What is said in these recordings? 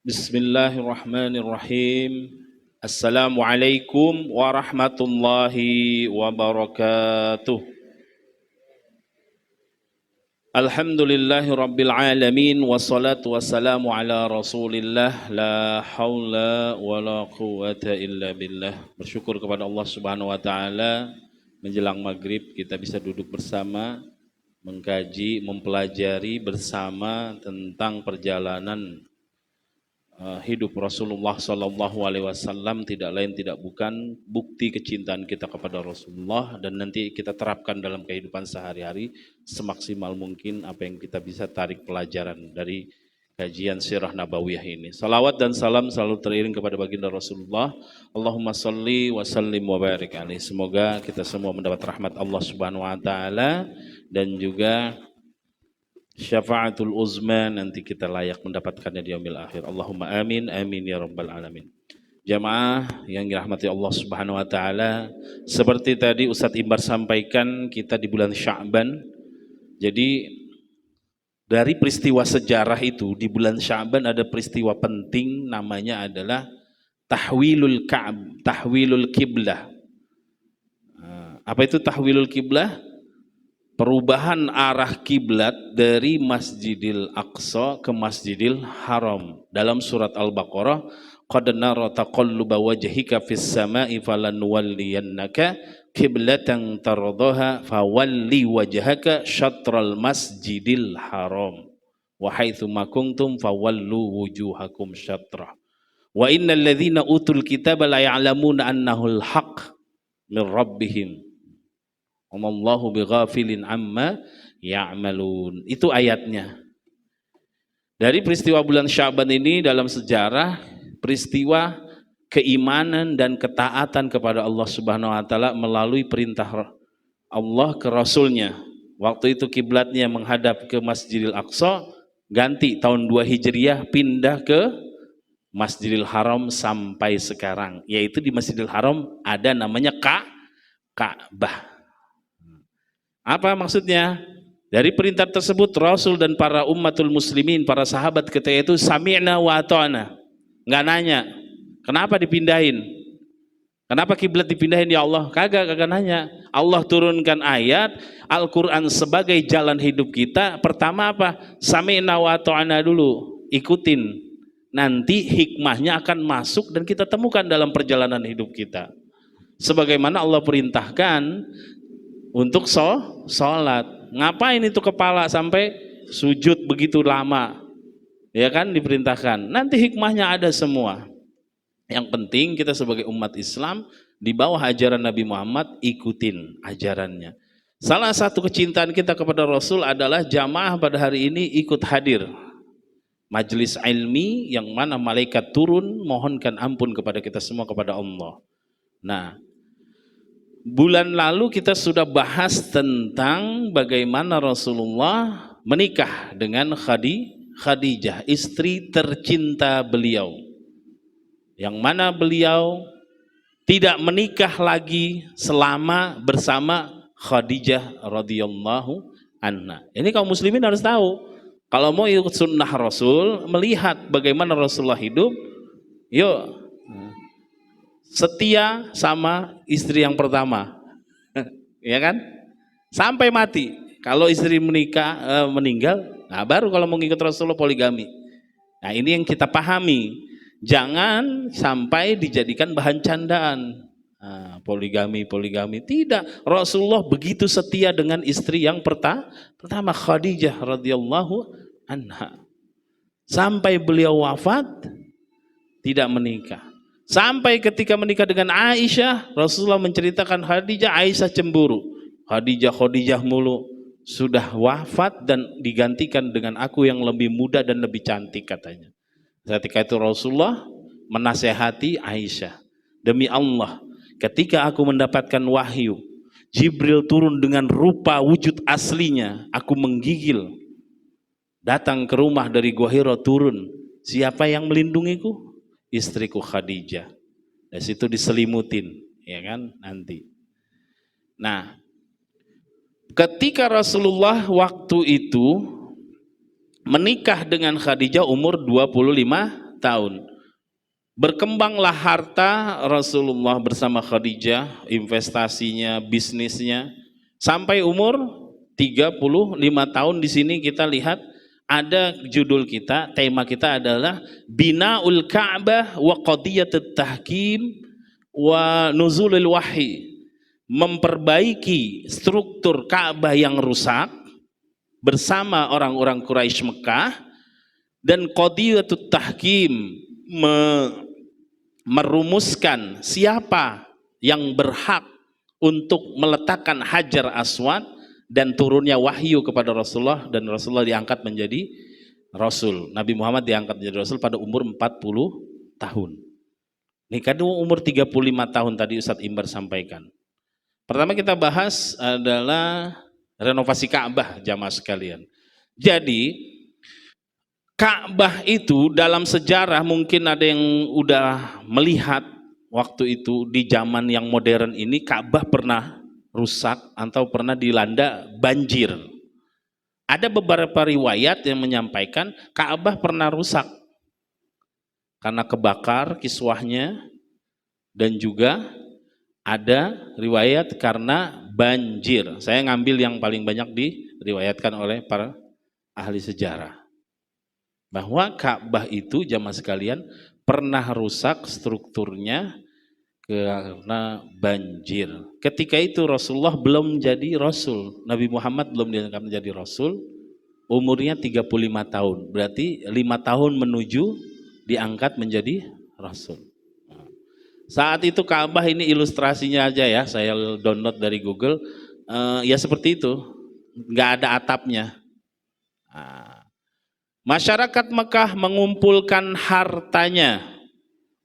Bismillahirrahmanirrahim. Assalamualaikum warahmatullahi wabarakatuh. Alhamdulillahi rabbil alamin. Wassalatu wassalamu ala rasulillah. La hawla wa la quwata illa billah. Bersyukur kepada Allah subhanahu wa ta'ala. Menjelang maghrib kita bisa duduk bersama, mengkaji, mempelajari bersama tentang perjalanan hidup Rasulullah Sallallahu Alaihi Wasallam. Tidak lain tidak bukan bukti kecintaan kita kepada Rasulullah, dan nanti kita terapkan dalam kehidupan sehari-hari semaksimal mungkin apa yang kita bisa tarik pelajaran dari kajian sirah nabawiyah ini. Salawat dan salam selalu teriring kepada baginda Rasulullah. Allahumma salli wa sallim wa barik alaihi. Semoga kita semua mendapat rahmat Allah Subhanahu wa taala dan juga syafaatul uzma, nanti kita layak mendapatkannya di yaumil akhir. Allahumma amin, amin ya rabbal alamin. Jamaah yang dirahmati Allah subhanahu wa ta'ala, seperti tadi Ustadz Imbar sampaikan, kita di bulan Sya'ban. Jadi dari peristiwa sejarah itu, di bulan Sya'ban ada peristiwa penting, namanya adalah tahwilul Ka'b, tahwilul kiblah. Apa itu tahwilul kiblah? Perubahan arah kiblat dari Masjidil Aqsa ke Masjidil Haram. Dalam surat Al-Baqarah, qad nara taqalluba wajhika fis sama'i falanuwalliyannaka qiblatan tardaha fawalli wajhaka syatral Masjidil Haram wa haitsu ma kuntum fawallu wujuhakum syatrah. Wa innal ladzina utul kitaba la ya'lamuna annahul haqq min rabbihim. Allahu bighafilin amma ya'malun. Itu ayatnya. Dari peristiwa bulan Sya'ban ini dalam sejarah, peristiwa keimanan dan ketaatan kepada Allah Subhanahu wa taala melalui perintah Allah ke Rasulnya. Waktu itu kiblatnya menghadap ke Masjidil Aqsa, ganti tahun 2 Hijriah pindah ke Masjidil Haram sampai sekarang. Yaitu di Masjidil Haram ada namanya Ka'bah. Apa maksudnya? Dari perintah tersebut Rasul dan para ummatul muslimin, para sahabat ketika itu sami'na wa ata'na. Nggak nanya, kenapa dipindahin? Kenapa kiblat dipindahin ya Allah? Kagak nanya. Allah turunkan ayat Al-Quran sebagai jalan hidup kita. Pertama apa? Sami'na wa ata'na dulu, ikutin. Nanti hikmahnya akan masuk dan kita temukan dalam perjalanan hidup kita. Sebagaimana Allah perintahkan untuk sholat. Ngapain itu kepala sampai sujud begitu lama? Ya kan, diperintahkan. Nanti hikmahnya ada semua. Yang penting kita sebagai umat Islam di bawah ajaran Nabi Muhammad, ikutin ajarannya. Salah satu kecintaan kita kepada Rasul adalah jamaah pada hari ini ikut hadir majelis ilmi yang mana malaikat turun mohonkan ampun kepada kita semua, kepada Allah. Nah, bulan lalu kita sudah bahas tentang bagaimana Rasulullah menikah dengan Khadijah, istri tercinta beliau. Yang mana beliau tidak menikah lagi selama bersama Khadijah radhiyallahu anha. Ini kaum muslimin harus tahu. Kalau mau ikut sunnah Rasul, melihat bagaimana Rasulullah hidup, yuk setia sama istri yang pertama, ya kan? Sampai mati. Kalau istri meninggal, nah baru kalau mau ngikut Rasulullah poligami. Nah ini yang kita pahami. Jangan sampai dijadikan bahan candaan. Nah, poligami tidak. Rasulullah begitu setia dengan istri yang pertama Khadijah radhiyallahu anha. Sampai beliau wafat tidak menikah. Sampai ketika menikah dengan Aisyah, Rasulullah menceritakan Aisyah cemburu. Khadijah mulu, sudah wafat dan digantikan dengan aku yang lebih muda dan lebih cantik katanya. Ketika itu Rasulullah menasehati Aisyah, demi Allah, ketika aku mendapatkan wahyu, Jibril turun dengan rupa wujud aslinya, aku menggigil. Datang ke rumah dari Gua Hira turun, siapa yang melindungiku? Istriku Khadijah. Dari situ diselimutin, ya kan, nanti. Nah, ketika Rasulullah waktu itu menikah dengan Khadijah umur 25 tahun. Berkembanglah harta Rasulullah bersama Khadijah, investasinya, bisnisnya, sampai umur 35 tahun. Di sini kita lihat ada judul kita, tema kita adalah Binaul Ka'bah wa Qadiyatut Tahkim wa Nuzulul Wahyi. Memperbaiki struktur Ka'bah yang rusak bersama orang-orang Quraisy Mekah, dan Qadiyatut Tahkim, merumuskan siapa yang berhak untuk meletakkan Hajar Aswad, dan turunnya wahyu kepada Rasulullah, dan Rasulullah diangkat menjadi Rasul. Nabi Muhammad diangkat menjadi Rasul pada umur 40 tahun. Ini kan umur 35 tahun tadi Ustadz Imbar sampaikan. Pertama kita bahas adalah renovasi Ka'bah, jamaah sekalian. Jadi Ka'bah itu dalam sejarah mungkin ada yang udah melihat waktu itu di zaman yang modern ini Ka'bah pernah rusak atau pernah dilanda banjir. Ada beberapa riwayat yang menyampaikan Ka'bah pernah rusak karena kebakar kiswahnya, dan juga ada riwayat karena banjir. Saya ngambil yang paling banyak diriwayatkan oleh para ahli sejarah. Bahwa Ka'bah itu jamaah sekalian pernah rusak strukturnya karena banjir. Ketika itu Rasulullah belum jadi Rasul, Nabi Muhammad belum diangkat menjadi Rasul, umurnya 35 tahun, berarti 5 tahun menuju diangkat menjadi Rasul. Saat itu Ka'bah ini ilustrasinya aja ya, saya download dari Google, ya seperti itu, nggak ada atapnya. Masyarakat Mekah mengumpulkan hartanya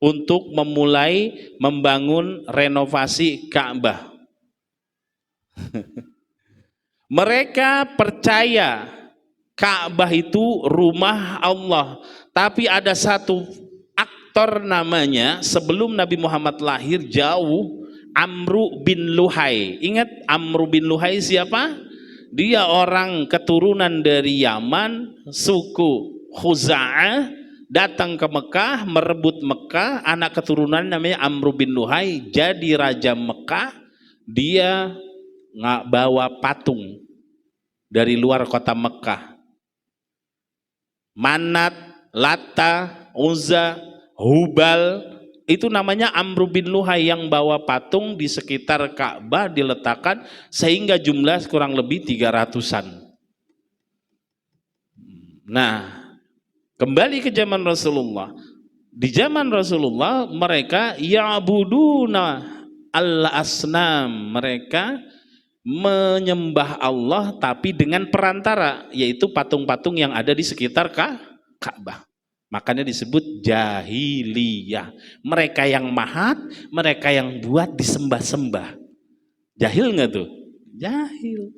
untuk memulai membangun renovasi Ka'bah. Mereka percaya Ka'bah itu rumah Allah, tapi ada satu aktor namanya sebelum Nabi Muhammad lahir jauh, Amru bin Luhai. Ingat Amru bin Luhai siapa? Dia orang keturunan dari Yaman, suku Khuza'ah, datang ke Mekah, merebut Mekah. Anak keturunan namanya Amru bin Luhai jadi raja Mekah. Dia nggak bawa patung dari luar kota Mekah. Manat, Lata, Uzza, Hubal, itu namanya Amru bin Luhai yang bawa patung di sekitar Ka'bah diletakkan, sehingga jumlah kurang lebih 300-an. Nah, kembali ke zaman Rasulullah. Di zaman Rasulullah mereka ya'buduna al-asnam, mereka menyembah Allah tapi dengan perantara, yaitu patung-patung yang ada di sekitar Ka'bah. Makanya disebut jahiliyah. Mereka yang mahat, mereka yang buat disembah-sembah. Jahil nggak tuh? Jahil.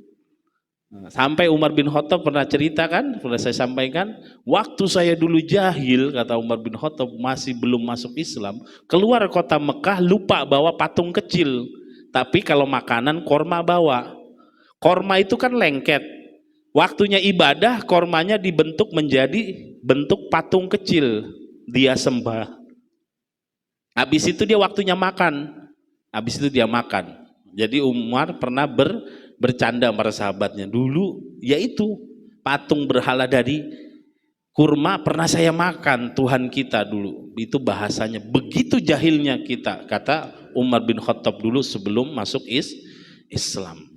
Sampai Umar bin Khattab pernah cerita kan, pernah saya sampaikan, waktu saya dulu jahil, kata Umar bin Khattab, masih belum masuk Islam, keluar kota Mekah lupa bawa patung kecil, tapi kalau makanan korma bawa. Korma itu kan lengket. Waktunya ibadah, kormanya dibentuk menjadi bentuk patung kecil, dia sembah. Habis itu dia waktunya makan, habis itu dia makan. Jadi Umar pernah bercanda para sahabatnya, dulu yaitu patung berhala dari kurma pernah saya makan, Tuhan kita dulu. Itu bahasanya, begitu jahilnya kita, kata Umar bin Khattab dulu sebelum masuk Islam.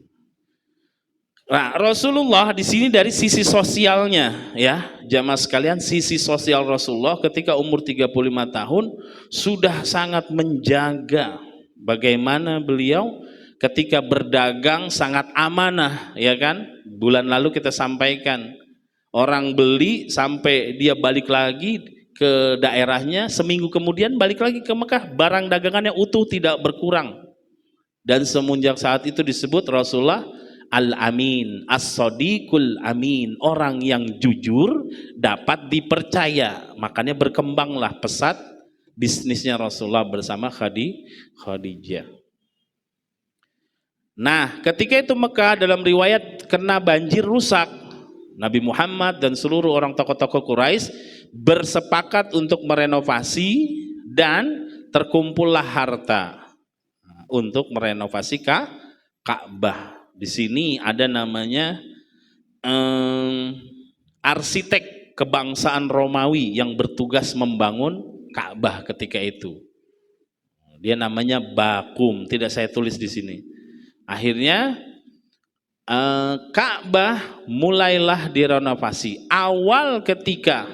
Nah, Rasulullah di sini dari sisi sosialnya ya, jamaah sekalian, sisi sosial Rasulullah ketika umur 35 tahun sudah sangat menjaga bagaimana beliau ketika berdagang sangat amanah, ya kan? Bulan lalu kita sampaikan, orang beli sampai dia balik lagi ke daerahnya, seminggu kemudian balik lagi ke Mekah, barang dagangannya utuh tidak berkurang. Dan semenjak saat itu disebut Rasulullah Al-Amin, As-Sadiqul Amin, orang yang jujur dapat dipercaya. Makanya berkembanglah pesat bisnisnya Rasulullah bersama Khadijah. Nah, ketika itu Mekah dalam riwayat kena banjir rusak. Nabi Muhammad dan seluruh orang tokoh-tokoh Quraisy bersepakat untuk merenovasi dan terkumpullah harta untuk merenovasi Ka'bah. Di sini ada namanya arsitek kebangsaan Romawi yang bertugas membangun Ka'bah ketika itu. Dia namanya Bakum, tidak saya tulis di sini. Akhirnya Ka'bah mulailah direnovasi. Awal ketika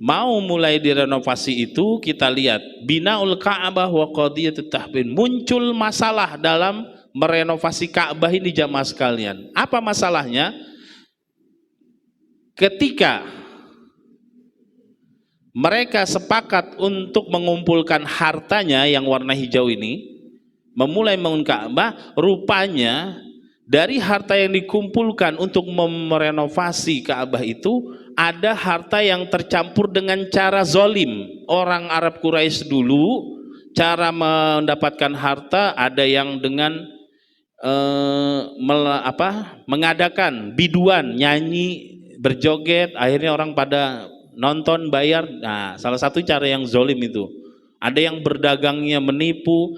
mau mulai direnovasi itu kita lihat binaul Ka'bah wa qadiyatut tahbin, muncul masalah dalam merenovasi Ka'bah ini jamaah sekalian. Apa masalahnya? Ketika mereka sepakat untuk mengumpulkan hartanya yang warna hijau ini, memulai membangun Ka'bah, rupanya dari harta yang dikumpulkan untuk merenovasi Ka'bah itu ada harta yang tercampur dengan cara zolim. Orang Arab Quraisy dulu cara mendapatkan harta ada yang dengan mengadakan biduan, nyanyi, berjoget, akhirnya orang pada nonton bayar. Nah, salah satu cara yang zolim itu. Ada yang berdagangnya menipu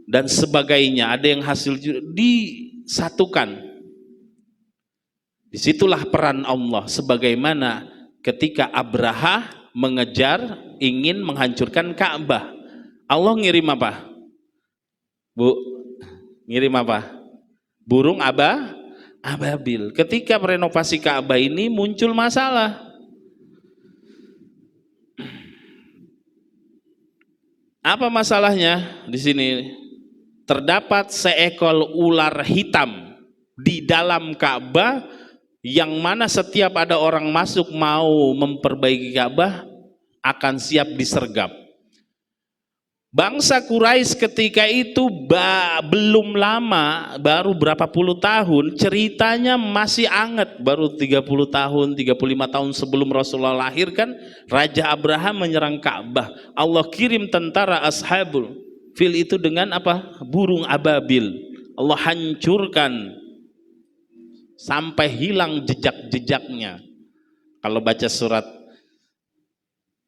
dan sebagainya, ada yang hasil disatukan. Disitulah peran Allah, sebagaimana ketika Abraha mengejar ingin menghancurkan Ka'bah. Allah ngirim apa? Bu, ngirim apa? Burung ababil. Ketika merenovasi Ka'bah ini muncul masalah. Apa masalahnya? Di sini terdapat seekor ular hitam di dalam Ka'bah, yang mana setiap ada orang masuk mau memperbaiki Ka'bah akan siap disergap. Bangsa Quraisy ketika itu belum lama, baru berapa puluh tahun, ceritanya masih anget, baru 30 tahun, 35 tahun sebelum Rasulullah lahir kan, Raja Abraham menyerang Ka'bah. Allah kirim tentara Ashabul Fil itu dengan apa? Burung ababil. Allah hancurkan sampai hilang jejak-jejaknya. Kalau baca surat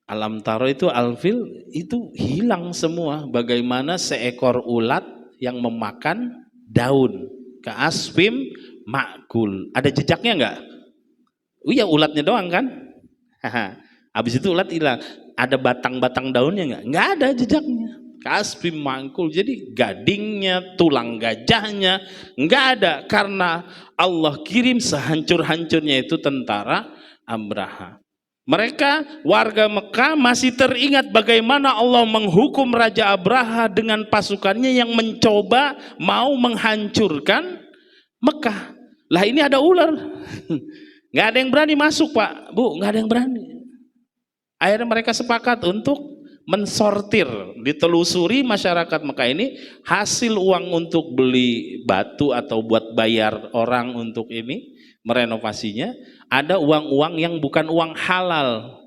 Alam Taro itu Al-Fil itu hilang semua, bagaimana seekor ulat yang memakan daun, ka'asfim ma'kul. Ada jejaknya enggak? Oh iya, ulatnya doang kan? Habis itu ulat hilang. Ada batang-batang daunnya enggak? Enggak ada jejaknya. Ka'asfim ma'kul. Jadi gadingnya, tulang gajahnya enggak ada, karena Allah kirim sehancur-hancurnya itu tentara Abraha. Mereka warga Mekah masih teringat bagaimana Allah menghukum Raja Abraha dengan pasukannya yang mencoba mau menghancurkan Mekah. Lah ini ada ular, nggak ada yang berani masuk Pak, Bu, nggak ada yang berani. Akhirnya mereka sepakat untuk mensortir, ditelusuri masyarakat Mekah ini hasil uang untuk beli batu atau buat bayar orang untuk ini merenovasinya, ada uang-uang yang bukan uang halal.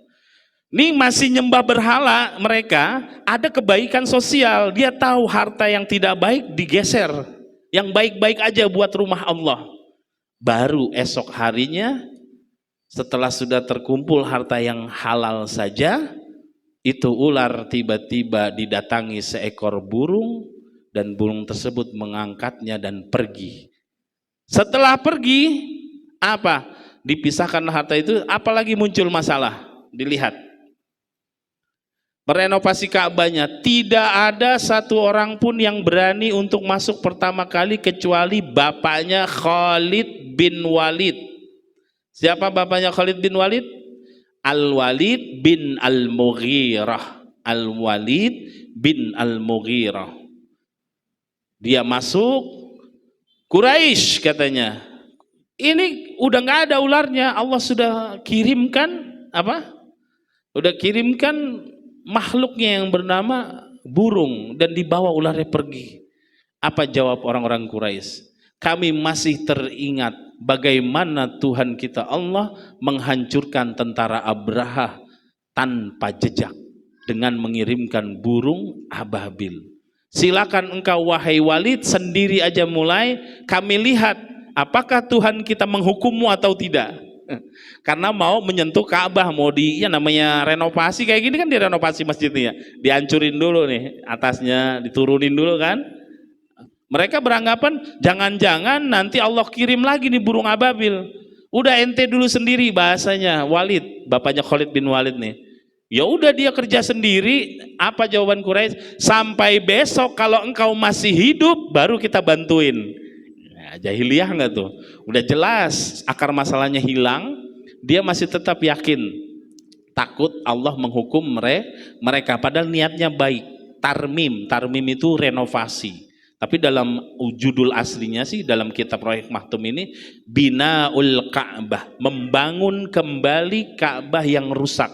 Ini masih nyembah berhala mereka, ada kebaikan sosial. Dia tahu harta yang tidak baik digeser, yang baik-baik aja buat rumah Allah. Baru esok harinya setelah sudah terkumpul harta yang halal saja, itu ular tiba-tiba didatangi seekor burung, dan burung tersebut mengangkatnya dan pergi. Setelah pergi, apa? Dipisahkan harta itu, apalagi muncul masalah. Dilihat merenovasi Ka'bahnya, tidak ada satu orang pun yang berani untuk masuk pertama kali kecuali bapaknya Khalid bin Walid. Siapa bapaknya Khalid bin Walid? Al-Walid bin Al-Mughirah. Al-Walid bin Al-Mughirah. Dia masuk, Quraisy katanya, ini udah nggak ada ularnya, Allah sudah kirimkan apa? Udah kirimkan makhluknya yang bernama burung dan dibawa ularnya pergi. Apa jawab orang-orang Quraisy? Kami masih teringat bagaimana Tuhan kita Allah menghancurkan tentara Abraha tanpa jejak dengan mengirimkan burung ababil. Silakan engkau wahai Walid sendiri aja mulai, kami lihat apakah Tuhan kita menghukummu atau tidak. Karena mau menyentuh Ka'bah, mau di ya namanya renovasi kayak gini kan, direnovasi masjidnya, dihancurin dulu nih atasnya, diturunin dulu kan. Mereka beranggapan jangan-jangan nanti Allah kirim lagi nih burung ababil. Udah ente dulu sendiri, bahasanya Walid, bapaknya Khalid bin Walid nih. Ya udah dia kerja sendiri. Apa jawaban Quraisy? Sampai besok kalau engkau masih hidup baru kita bantuin. Nah, jahiliyah nggak tuh? Udah jelas akar masalahnya hilang, dia masih tetap yakin, takut Allah menghukum mereka padahal niatnya baik. Tarmim itu renovasi. Tapi dalam judul aslinya sih dalam kitab Rohik Mahtum ini Binaul Ka'bah, membangun kembali Ka'bah yang rusak.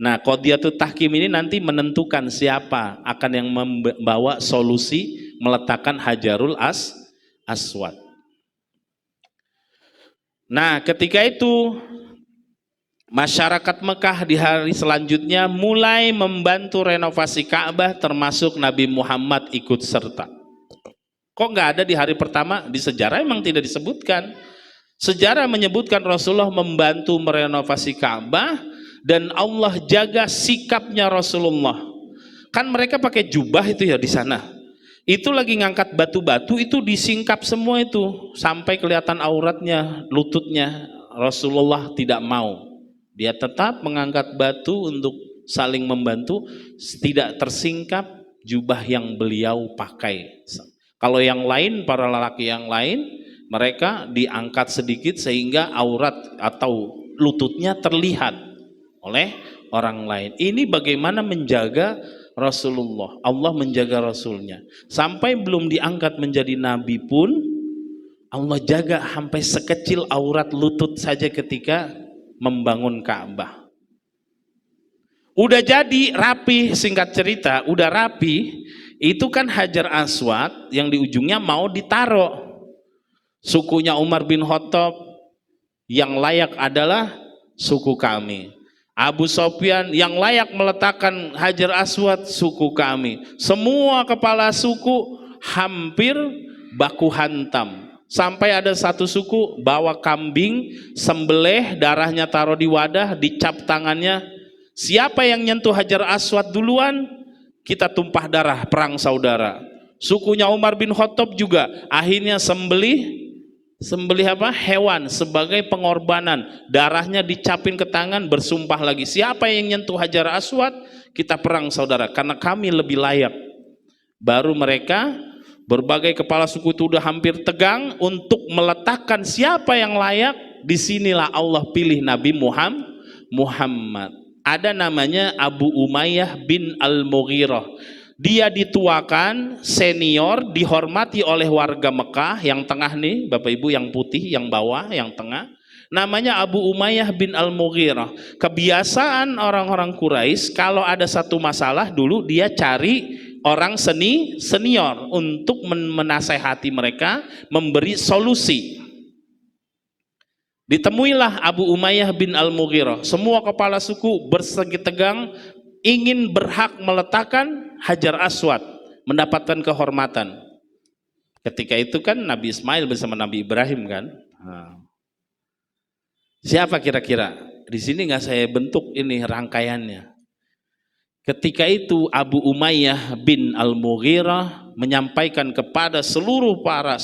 Nah, qadhiyatut tahkim ini nanti menentukan siapa akan yang membawa solusi meletakkan Hajarul Aswad. Nah, ketika itu masyarakat Mekah di hari selanjutnya mulai membantu renovasi Ka'bah, termasuk Nabi Muhammad ikut serta. Kok nggak ada di hari pertama? Di sejarah emang tidak disebutkan. Sejarah menyebutkan Rasulullah membantu merenovasi Ka'bah dan Allah jaga sikapnya Rasulullah. Kan mereka pakai jubah itu ya di sana. Itu lagi ngangkat batu-batu itu disingkap semua itu sampai kelihatan auratnya, lututnya. Rasulullah tidak mau. Dia tetap mengangkat batu untuk saling membantu, tidak tersingkap jubah yang beliau pakai. Kalau yang lain, para lelaki yang lain, mereka diangkat sedikit sehingga aurat atau lututnya terlihat oleh orang lain. Ini bagaimana menjaga Rasulullah, Allah menjaga Rasulnya. Sampai belum diangkat menjadi nabi pun Allah jaga sampai sekecil aurat lutut saja ketika membangun Ka'bah. Udah jadi rapi, singkat cerita, udah rapi. Itu kan Hajar Aswad yang di ujungnya mau ditaruh. Sukunya Umar bin Khattab yang layak adalah suku kami. Abu Sofyan yang layak meletakkan Hajar Aswad suku kami. Semua kepala suku hampir baku hantam. Sampai ada satu suku bawa kambing, sembelih, darahnya taruh di wadah, dicap tangannya. Siapa yang nyentuh Hajar Aswad duluan, kita tumpah darah, perang saudara. Sukunya Umar bin Khattab juga akhirnya sembelih hewan sebagai pengorbanan, darahnya dicapin ke tangan, bersumpah lagi, siapa yang nyentuh Hajar Aswad kita perang saudara, karena kami lebih layak. Baru mereka berbagai kepala suku itu udah hampir tegang untuk meletakkan siapa yang layak. Disinilah Allah pilih Nabi Muhammad. Ada namanya Abu Umayyah bin Al-Mughirah. Dia dituakan, senior, dihormati oleh warga Mekah. Yang tengah nih, Bapak Ibu, yang putih, yang bawah, yang tengah. Namanya Abu Umayyah bin Al-Mughirah. Kebiasaan orang-orang Quraisy kalau ada satu masalah dulu dia cari orang senior untuk menasehati mereka, memberi solusi. Ditemuilah Abu Umayyah bin Al-Mughirah. Semua kepala suku bersegi tegang, ingin berhak meletakkan Hajar Aswad, mendapatkan kehormatan. Ketika itu kan Nabi Ismail bersama Nabi Ibrahim kan. Siapa kira-kira? Di sini nggak saya bentuk ini rangkaiannya. Ketika itu Abu Umayyah bin Al-Mughirah menyampaikan kepada seluruh para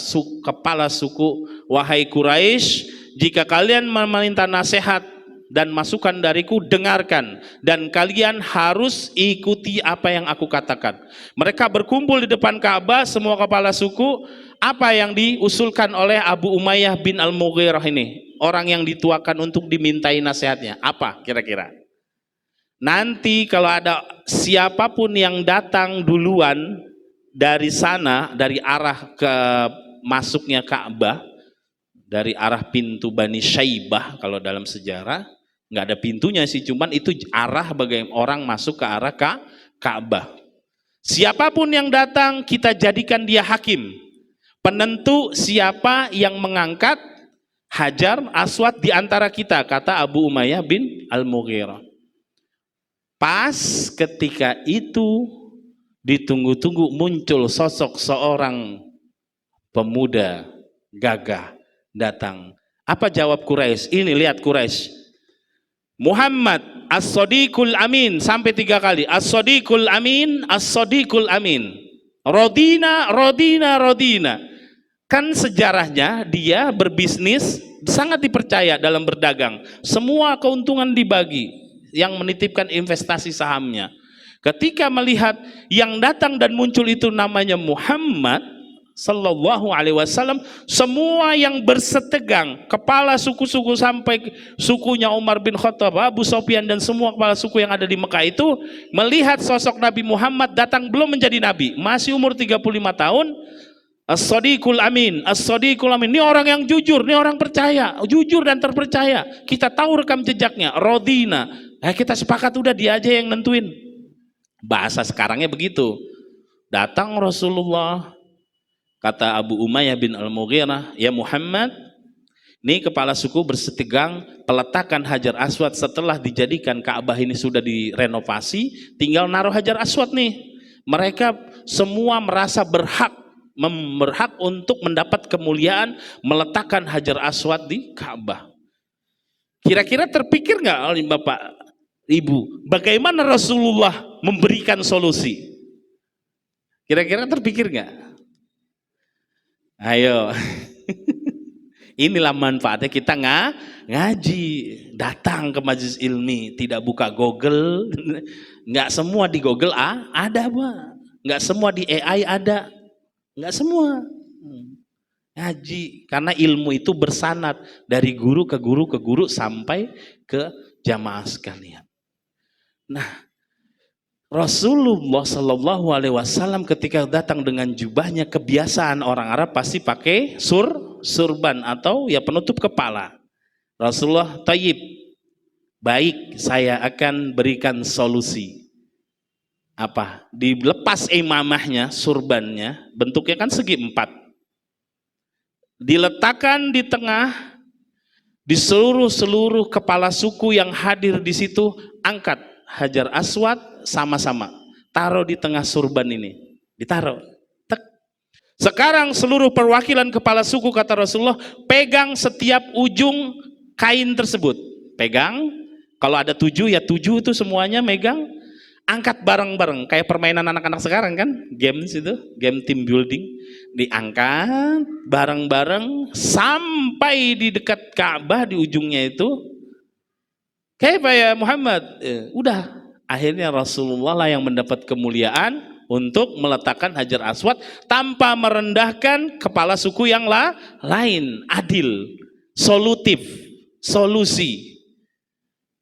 kepala suku, wahai Quraisy, jika kalian meminta nasihat dan masukan dariku, dengarkan, dan kalian harus ikuti apa yang aku katakan. Mereka berkumpul di depan Ka'bah, semua kepala suku. Apa yang diusulkan oleh Abu Umayyah bin Al-Mughirah ini, orang yang dituakan untuk dimintai nasihatnya, apa kira-kira? Nanti kalau ada siapapun yang datang duluan dari sana, dari arah ke masuknya Ka'bah, dari arah pintu Bani Syaibah, kalau dalam sejarah nggak ada pintunya sih, cuman itu arah bagaimana orang masuk ke arah Ka'bah. Siapapun yang datang kita jadikan dia hakim, penentu siapa yang mengangkat Hajar Aswad di antara kita, kata Abu Umayyah bin Al-Mughirah. Pas ketika itu ditunggu-tunggu muncul sosok seorang pemuda gagah datang. Apa jawab Quraisy? Ini lihat Quraisy. Muhammad as-sadiqul amin, sampai 3 kali. As-sadiqul amin, as-sadiqul amin. Rodina, rodina, rodina. Kan sejarahnya dia berbisnis sangat dipercaya dalam berdagang. Semua keuntungan dibagi yang menitipkan investasi sahamnya. Ketika melihat yang datang dan muncul itu namanya Muhammad Sallallahu Alaihi Wasallam, semua yang bersetegang, kepala suku-suku sampai sukunya Umar bin Khattab, Abu Sufyan dan semua kepala suku yang ada di Mekah itu melihat sosok Nabi Muhammad datang belum menjadi nabi, masih umur 35 tahun. As-sadiqul amin, as-sadiqul amin. Ini orang yang jujur, ini orang percaya, jujur dan terpercaya. Kita tahu rekam jejaknya, rodina. Kita sepakat udah dia aja yang nentuin. Bahasa sekarangnya begitu. Datang Rasulullah, kata Abu Umayyah bin Al-Mughirah, ya Muhammad, ini kepala suku bersetegang peletakan Hajar Aswad setelah dijadikan Ka'bah ini sudah direnovasi, tinggal naruh Hajar Aswad nih. Mereka semua merasa berhak untuk mendapat kemuliaan meletakkan Hajar Aswad di Ka'bah. Kira-kira terpikir nggak oleh Bapak Ibu, bagaimana Rasulullah memberikan solusi? Kira-kira terpikir nggak? Ayo, inilah manfaatnya kita ngaji, datang ke majelis ilmi, tidak buka Google, nggak semua di Google ada, Pak. Nggak semua di AI ada, nggak semua. Ngaji, karena ilmu itu bersanad dari guru ke guru ke guru sampai ke jamaah sekalian. Nah, Rasulullah Shallallahu Alaihi Wasallam ketika datang dengan jubahnya, kebiasaan orang Arab pasti pakai surban atau ya penutup kepala. Rasulullah, tayyib, baik, saya akan berikan solusi. Apa? Dilepas imamahnya, surbannya, bentuknya kan segi 4. Diletakkan di tengah, di seluruh kepala suku yang hadir di situ, angkat Hajar Aswad sama-sama, taruh di tengah surban ini, ditaruh. Tek. Sekarang seluruh perwakilan kepala suku, kata Rasulullah, pegang setiap ujung kain tersebut. Pegang, kalau ada 7 ya 7 itu semuanya megang, angkat bareng-bareng, kayak permainan anak-anak sekarang kan, games itu, game team building, diangkat bareng-bareng sampai di dekat Ka'bah di ujungnya itu. Kayak ya Muhammad, udah akhirnya Rasulullah lah yang mendapat kemuliaan untuk meletakkan Hajar Aswad tanpa merendahkan kepala suku yang lain, adil, solutif, solusi.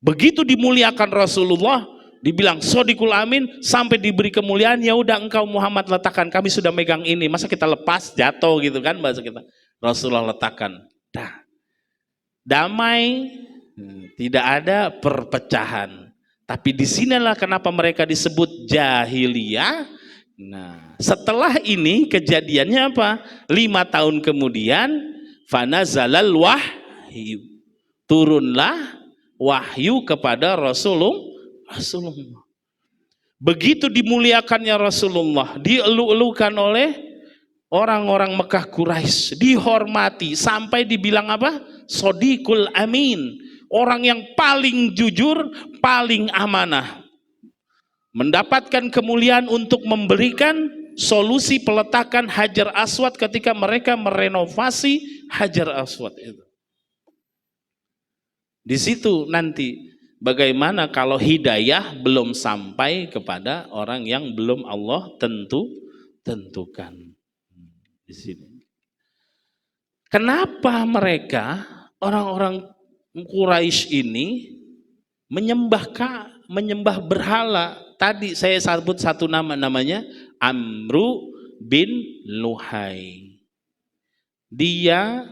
Begitu dimuliakan Rasulullah, dibilang sodikul amin, sampai diberi kemuliaan, ya udah engkau Muhammad letakkan, kami sudah megang ini, masa kita lepas jatuh gitu kan bahasa kita. Rasulullah letakkan, dah, damai. Tidak ada perpecahan. Tapi disinilah kenapa mereka disebut jahiliyah. Nah, setelah ini kejadiannya apa? 5 tahun kemudian, fanazalal wahyu, turunlah wahyu kepada Rasulullah. Begitu dimuliakannya Rasulullah, dielu-elukan oleh orang-orang Mekah Quraisy, dihormati sampai dibilang apa? Sodiqul amin. Orang yang paling jujur, paling amanah, mendapatkan kemuliaan untuk memberikan solusi peletakan Hajar Aswad ketika mereka merenovasi Hajar Aswad itu. Di situ nanti bagaimana kalau hidayah belum sampai kepada orang yang belum Allah tentukan. Di sini. Kenapa mereka orang-orang Quraisy ini menyembah berhala? Tadi saya sebut satu nama, namanya Amru bin Luhai. Dia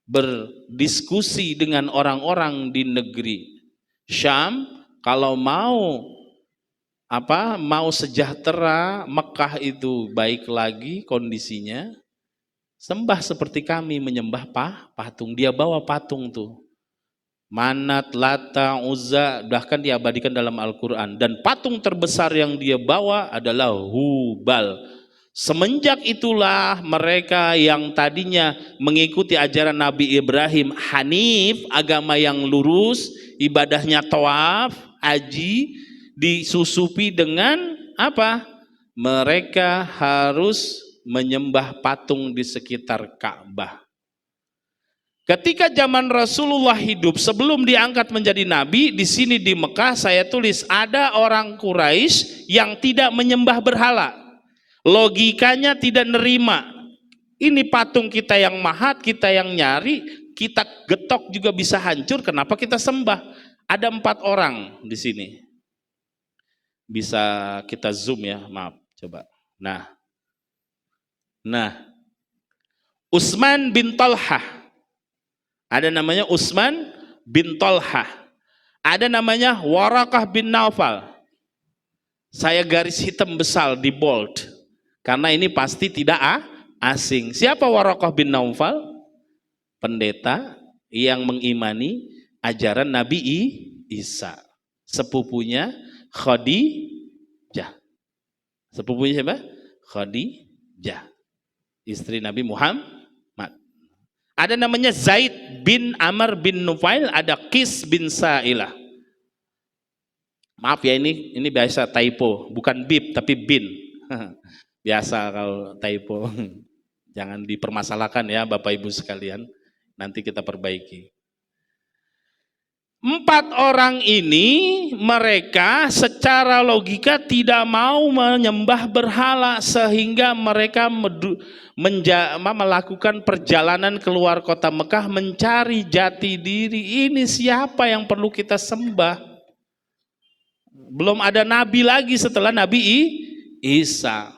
berdiskusi dengan orang-orang di negeri Syam, kalau mau sejahtera, Mekah itu baik lagi kondisinya, sembah seperti kami, menyembah patung. Dia bawa patung tuh, Manat, Lata, Uzza, bahkan diabadikan dalam Al-Quran. Dan patung terbesar yang dia bawa adalah Hubal. Semenjak itulah mereka yang tadinya mengikuti ajaran Nabi Ibrahim Hanif, agama yang lurus, ibadahnya tawaf, haji, disusupi dengan apa? Mereka harus menyembah patung di sekitar Ka'bah. Ketika zaman Rasulullah hidup sebelum diangkat menjadi nabi, di sini di Mekah saya tulis ada orang Quraisy yang tidak menyembah berhala. Logikanya tidak nerima. Ini patung kita yang mahat, kita yang nyari, kita getok juga bisa hancur, kenapa kita sembah? Ada 4 orang di sini. Bisa kita zoom ya, maaf, coba. Nah, Utsman bin Talhah. Ada namanya Utsman bin Talhah. Ada namanya Waraqah bin Naufal. Saya garis hitam besar di bold. Karena ini pasti tidak asing. Siapa Waraqah bin Naufal? Pendeta yang mengimani ajaran Nabi Isa. Sepupunya Khadijah. Sepupunya siapa? Khadijah. Istri Nabi Muhammad. Ada namanya Zaid bin Amr bin Nufail, ada Qis bin Sa'ilah. Maaf ya, ini biasa typo, bukan bib tapi bin. Biasa kalau typo. Jangan dipermasalahkan ya Bapak Ibu sekalian. Nanti kita perbaiki. 4 orang ini mereka secara logika tidak mau menyembah berhala sehingga mereka melakukan perjalanan keluar kota Mekah mencari jati diri. Ini siapa yang perlu kita sembah? Belum ada nabi lagi setelah Nabi Isa.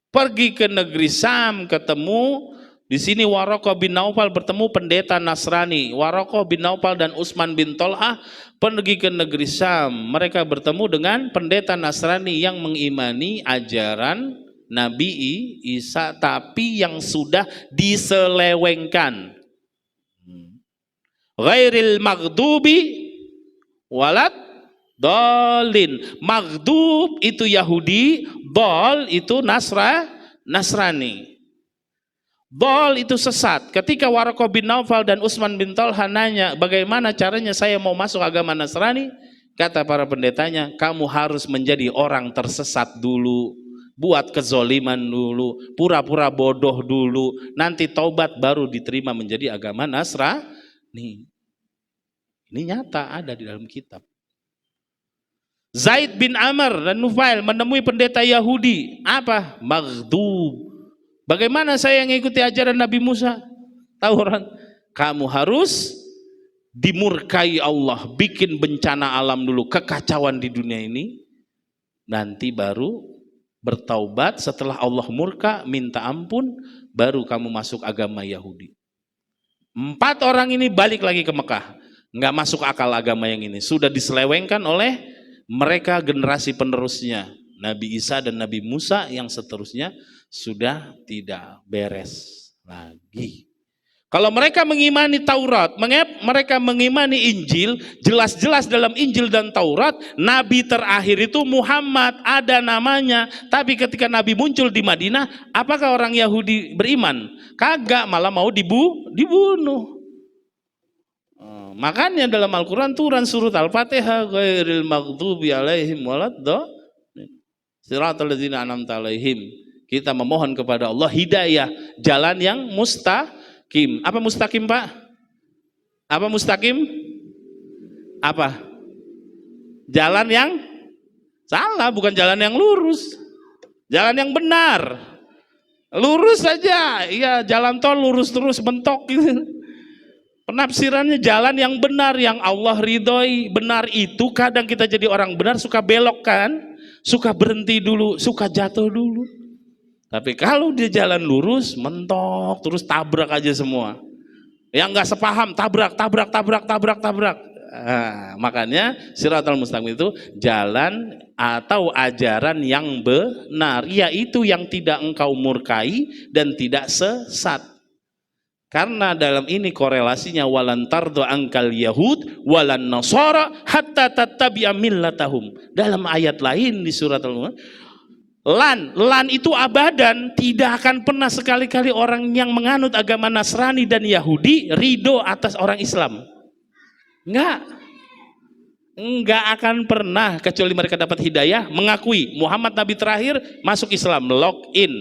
Pergi ke negeri Syam, ketemu di sini Waraqah bin Naufal bertemu pendeta Nasrani. Waraqah bin Naufal dan Utsman bin Talhah pergi ke negeri Syam. Mereka bertemu dengan pendeta Nasrani yang mengimani ajaran Nabi Isa, tapi yang sudah diselewengkan. Ghairil maghdubi walad dolin. Maghdub itu Yahudi, dol itu Nasrani. Dol itu sesat. Ketika Waraqah bin Naufal dan Utsman bin Talhah nanya, bagaimana caranya saya mau masuk agama Nasrani? Kata para pendetanya, kamu harus menjadi orang tersesat dulu. Buat kezoliman dulu, pura-pura bodoh dulu, nanti taubat baru diterima menjadi agama Nasrani. Ini nyata ada di dalam kitab. Zaid bin Amr dan Nufail menemui pendeta Yahudi. Apa? Maghdub. Bagaimana saya mengikuti ajaran Nabi Musa? Taurat. Kamu harus dimurkai Allah, bikin bencana alam dulu, kekacauan di dunia ini, nanti baru bertaubat. Setelah Allah murka, minta ampun, baru kamu masuk agama Yahudi. 4 orang ini balik lagi ke Mekah. Nggak masuk akal agama yang ini. Sudah diselewengkan oleh mereka generasi penerusnya. Nabi Isa dan Nabi Musa yang seterusnya sudah tidak beres lagi. Kalau mereka mengimani Taurat, mereka mengimani Injil, jelas-jelas dalam Injil dan Taurat, Nabi terakhir itu Muhammad, ada namanya. Tapi ketika Nabi muncul di Madinah, apakah orang Yahudi beriman? Kagak, malah mau dibunuh. Makanya dalam Al-Quran turun surat Al-Fatihah, ghairil maghdubi alaihim waladdallin, siratal ladzina an'amta alaihim. Kita memohon kepada Allah hidayah, jalan yang mustaqim. Apa mustaqim, Pak? Apa mustaqim? Apa? Jalan yang salah, bukan jalan yang lurus. Jalan yang benar. Lurus saja, ya jalan tol lurus terus mentok gitu. Penafsirannya jalan yang benar, yang Allah ridhoi. Benar itu kadang kita jadi orang benar suka belok kan, suka berhenti dulu, suka jatuh dulu. Tapi kalau dia jalan lurus, mentok, terus tabrak aja semua. Yang nggak sepaham, tabrak. Nah, makanya Siratal Mustaqim itu jalan atau ajaran yang benar, yaitu yang tidak engkau murkai dan tidak sesat. Karena dalam ini korelasinya walan tardo angkal Yahud walan Nasara hatta tattabi'a millatahum. Dalam ayat lain di surat Al-Mulk, Lan itu abadan, tidak akan pernah sekali-kali orang yang menganut agama Nasrani dan Yahudi ridho atas orang Islam. Enggak akan pernah, kecuali mereka dapat hidayah, mengakui Muhammad Nabi terakhir, masuk Islam, lock in.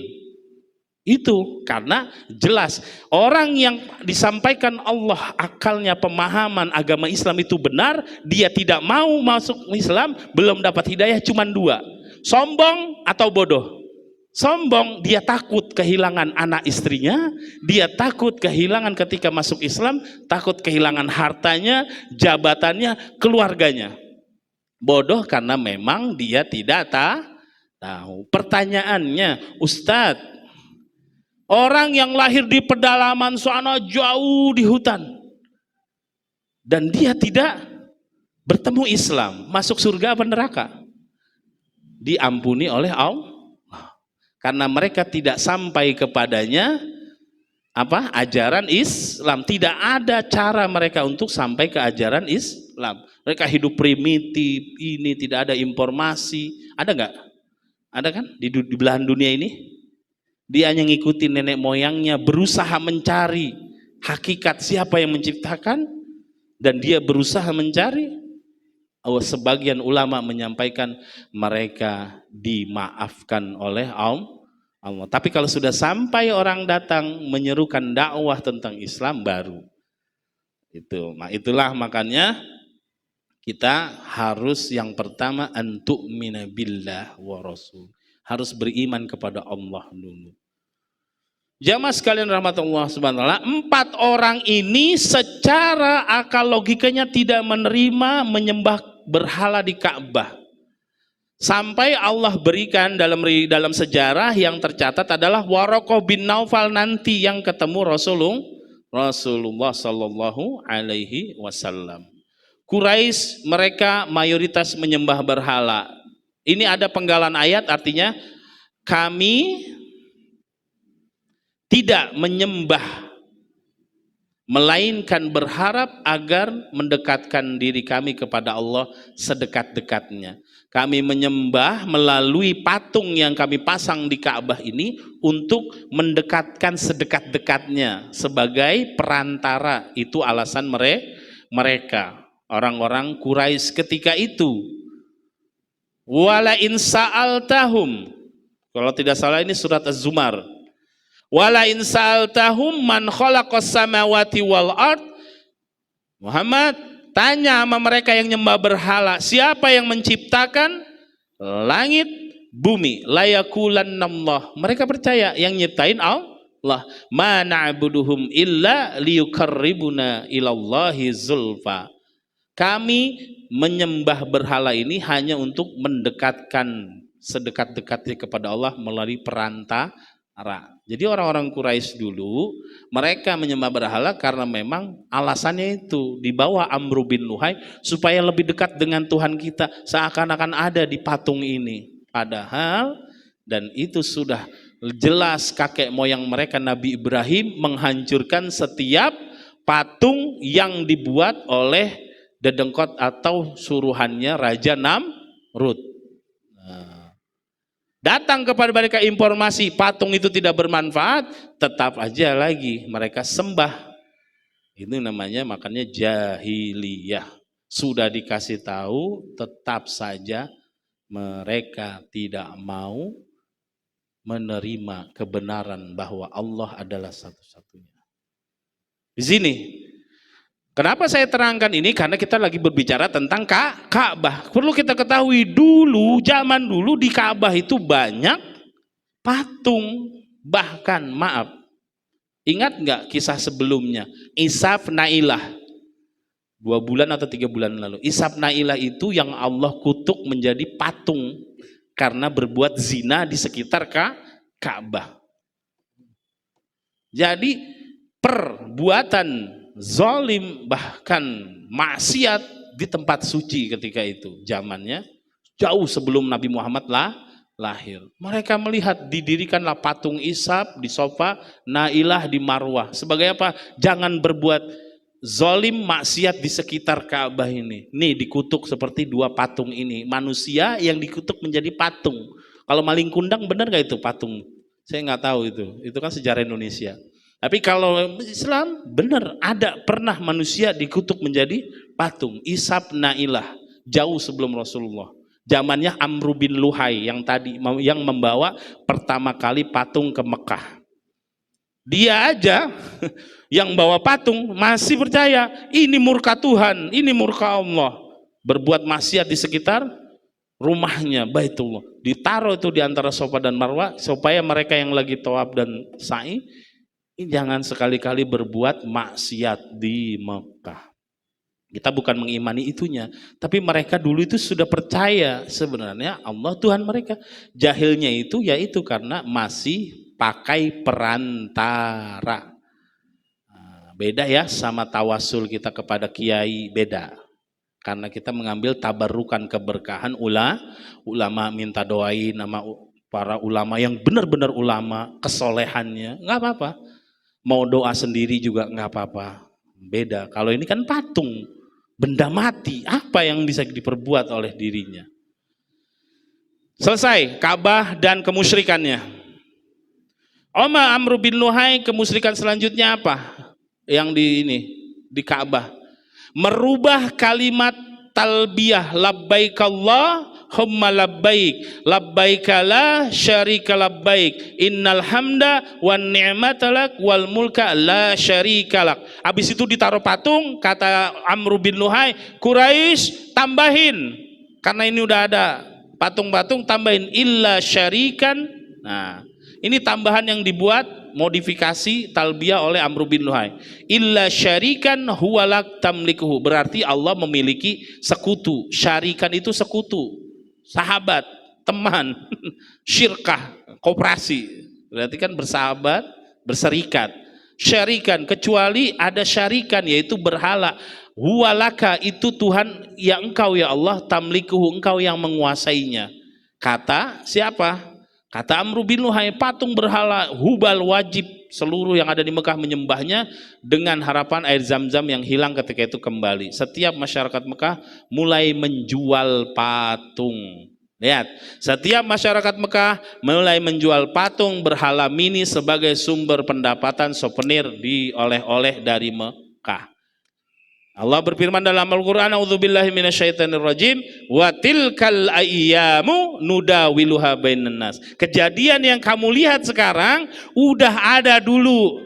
Itu karena jelas orang yang disampaikan Allah akalnya pemahaman agama Islam itu benar, dia tidak mau masuk Islam, belum dapat hidayah, cuma dua, sombong atau bodoh. Sombong, dia takut kehilangan anak istrinya, dia takut kehilangan ketika masuk Islam, takut kehilangan hartanya, jabatannya, keluarganya. Bodoh karena memang dia tidak tahu. Pertanyaannya, Ustadz, orang yang lahir di pedalaman sana jauh di hutan dan dia tidak bertemu Islam, masuk surga apa neraka? Diampuni oleh Allah karena mereka tidak sampai kepadanya ajaran Islam. Tidak ada cara mereka untuk sampai ke ajaran Islam. Mereka hidup primitif, ini tidak ada informasi. Ada nggak? Ada kan di belahan dunia ini? Dia hanya ngikutin nenek moyangnya, berusaha mencari hakikat siapa yang menciptakan, dan dia berusaha mencari. Sebagian ulama menyampaikan mereka dimaafkan oleh Allah. Tapi kalau sudah sampai orang datang menyerukan dakwah tentang Islam baru itu. Itulah makanya kita harus yang pertama antu'mina billah wa rasul. Harus beriman kepada Allah dulu. Jamaah sekalian rahmatullah subhanahu wa ta'ala, 4 orang ini secara akal logikanya tidak menerima menyembah berhala di Ka'bah. Sampai Allah berikan dalam sejarah yang tercatat adalah Waraqah bin Naufal nanti yang ketemu Rasulullah sallallahu alaihi wasallam. Quraisy mereka mayoritas menyembah berhala. Ini ada penggalan ayat, artinya kami tidak menyembah melainkan berharap agar mendekatkan diri kami kepada Allah sedekat-dekatnya. Kami menyembah melalui patung yang kami pasang di Ka'bah ini untuk mendekatkan sedekat-dekatnya sebagai perantara. Itu alasan mereka orang-orang Quraisy ketika itu. Wala in sa'altahum, kalau tidak salah ini surat Az-Zumar. Wala in sa'altahum man khalaqas samawati wal ard. Muhammad, tanya sama mereka yang nyembah berhala, siapa yang menciptakan langit, bumi? Layakulannallah. Mereka percaya yang nyiptain Allah. Ma na'buduhum illa liyukarribuna ilallahi zulfa. Kami menyembah berhala ini hanya untuk mendekatkan sedekat-dekatnya kepada Allah melalui perantara. Jadi orang-orang Quraisy dulu mereka menyembah berhala karena memang alasannya itu di bawah Amr bin Luhai supaya lebih dekat dengan Tuhan kita, seakan-akan ada di patung ini. Padahal dan itu sudah jelas kakek moyang mereka Nabi Ibrahim menghancurkan setiap patung yang dibuat oleh dedengkot atau suruhannya Raja Namrud. Datang kepada mereka informasi patung itu tidak bermanfaat, tetap aja lagi mereka sembah. Itu namanya makanya jahiliyah. Sudah dikasih tahu, tetap saja mereka tidak mau menerima kebenaran bahwa Allah adalah satu-satunya. Di sini kenapa saya terangkan ini? Karena kita lagi berbicara tentang Ka'bah. Perlu kita ketahui dulu, zaman dulu di Ka'bah itu banyak patung. Bahkan maaf, ingat nggak kisah sebelumnya? Ishaq Nailah, 2 bulan atau 3 bulan lalu. Ishaq Nailah itu yang Allah kutuk menjadi patung karena berbuat zina di sekitar Ka'bah. Jadi perbuatan zalim bahkan maksiat di tempat suci ketika itu, zamannya jauh sebelum Nabi Muhammad lahir. Mereka melihat didirikanlah patung Ishaq di Sofa, Nailah di Marwah. Sebagai apa? Jangan berbuat zalim maksiat di sekitar Ka'bah ini. Nih dikutuk seperti 2 patung ini. Manusia yang dikutuk menjadi patung. Kalau maling kundang benar nggak itu patung? Saya nggak tahu itu. Itu kan sejarah Indonesia. Tapi kalau Islam benar ada pernah manusia dikutuk menjadi patung. Ishab Nailah jauh sebelum Rasulullah. Zamannya Amr bin Luhai yang membawa pertama kali patung ke Mekah. Dia aja yang bawa patung masih percaya ini murka Tuhan, ini murka Allah. Berbuat maksiat di sekitar rumahnya Baitullah. Ditaruh itu di antara Safa dan Marwah supaya mereka yang lagi tawaf dan sa'i jangan sekali-kali berbuat maksiat di Mekah. Kita bukan mengimani itunya, tapi mereka dulu itu sudah percaya sebenarnya Allah Tuhan mereka. Jahilnya itu yaitu karena masih pakai perantara. Beda ya sama tawasul kita kepada kiai, beda. Karena kita mengambil tabarukan keberkahan ulama minta doain nama para ulama yang benar-benar ulama, kesolehannya, nggak apa-apa. Mau doa sendiri juga nggak apa-apa. Beda. Kalau ini kan patung, benda mati, apa yang bisa diperbuat oleh dirinya? Selesai Ka'bah dan kemusyrikannya. Amr bin Luhai, kemusyrikan selanjutnya apa? Yang di Ka'bah. Merubah kalimat talbiyah labbaik Allahumma labbaik labbaik la syarika labbaik innal hamda wan ni'mata lak wal mulka la syarika lak. Habis itu ditaruh patung, kata Amr bin Luhai, Quraisy tambahin karena ini udah ada patung-patung, tambahin illa syarikan. Nah, ini tambahan yang dibuat modifikasi talbiyah oleh Amr bin Luhai. Illa syarikan huwalak tamlikuhu, berarti Allah memiliki sekutu. Syarikan itu sekutu, sahabat, teman, syirkah, kooperasi. Berarti kan bersahabat, berserikat. Syarikan, kecuali ada syarikan yaitu berhala. Huwalaka itu Tuhan yang engkau ya Allah, tamlikuhu engkau yang menguasainya. Kata siapa? Kata Amr bin Luhai, patung berhala Hubal wajib seluruh yang ada di Mekah menyembahnya dengan harapan air Zam-Zam yang hilang ketika itu kembali. Setiap masyarakat Mekah mulai menjual patung. Lihat, setiap masyarakat Mekah mulai menjual patung berhala mini sebagai sumber pendapatan souvenir oleh-oleh dari Mekah. Allah berfirman dalam Al-Quran, A'udzubillahi minasyaitonirrajim, wa tilkal ayyamu nudawiluha bainan nas. Kejadian yang kamu lihat sekarang udah ada dulu.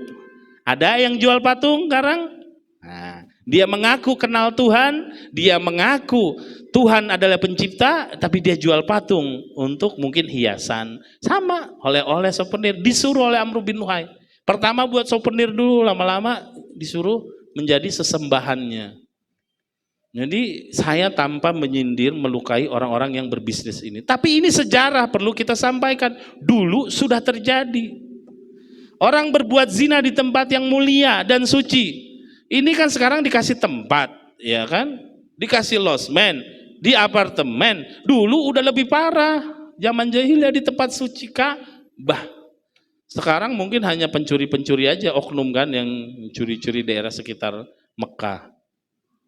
Ada yang jual patung sekarang? Nah, dia mengaku kenal Tuhan, dia mengaku Tuhan adalah pencipta, tapi dia jual patung untuk mungkin hiasan. Sama, oleh-oleh souvenir, disuruh oleh Amr bin Luhai. Pertama buat souvenir dulu, lama-lama disuruh menjadi sesembahannya. Jadi saya tanpa menyindir melukai orang-orang yang berbisnis ini. Tapi ini sejarah perlu kita sampaikan. Dulu sudah terjadi. Orang berbuat zina di tempat yang mulia dan suci. Ini kan sekarang dikasih tempat, ya kan? Dikasih losmen, di apartemen. Dulu udah lebih parah. Zaman jahiliyah di tempat suci Ka'bah. Sekarang mungkin hanya pencuri-pencuri aja, oknum kan yang curi-curi daerah sekitar Mekah.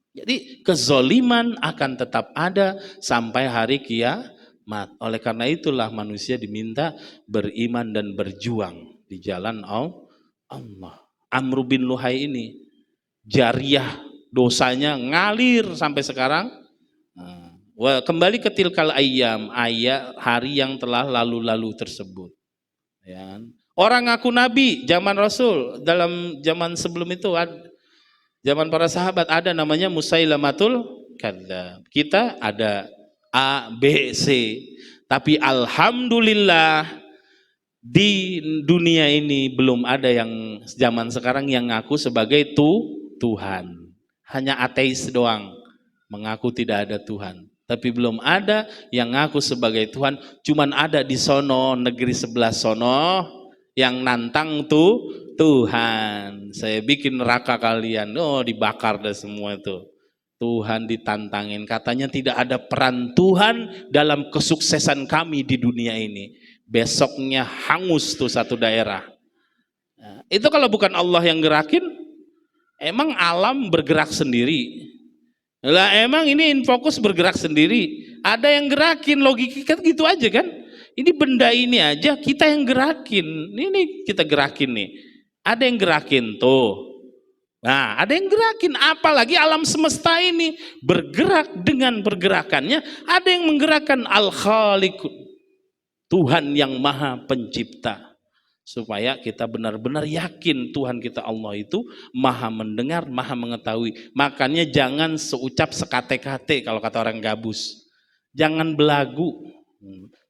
Jadi kezoliman akan tetap ada sampai hari kiamat. Oleh karena itulah manusia diminta beriman dan berjuang di jalan Allah. Amr bin Luhai ini jariah dosanya ngalir sampai sekarang. Kembali ke tilkal ayyam, hari yang telah lalu-lalu tersebut. Ya. Orang ngaku nabi zaman Rasul, dalam zaman sebelum itu zaman para sahabat ada namanya Musailamatul Kadzdzab. Kita ada A, B, C. Tapi alhamdulillah di dunia ini belum ada yang zaman sekarang yang ngaku sebagai Tuhan. Hanya ateis doang mengaku tidak ada Tuhan. Tapi belum ada yang ngaku sebagai Tuhan. Cuman ada di sono, negeri sebelah sono, yang nantang Tuhan. Saya bikin neraka kalian, dibakar dah semua itu. Tuhan ditantangin, katanya tidak ada peran Tuhan dalam kesuksesan kami di dunia ini. Besoknya hangus tuh satu daerah. Nah, itu kalau bukan Allah yang gerakin, emang alam bergerak sendiri. Lah emang ini Infokus bergerak sendiri. Ada yang gerakin, logika gitu aja kan. Ini benda ini aja kita yang gerakin. Ini kita gerakin nih. Ada yang gerakin tuh. Nah, ada yang gerakin, apalagi alam semesta ini bergerak dengan pergerakannya. Ada yang menggerakkan Al-Khaliq, Tuhan yang Maha Pencipta. Supaya kita benar-benar yakin Tuhan kita Allah itu Maha mendengar, Maha mengetahui. Makanya jangan seucap sekate-kate kalau kata orang gabus. Jangan belagu.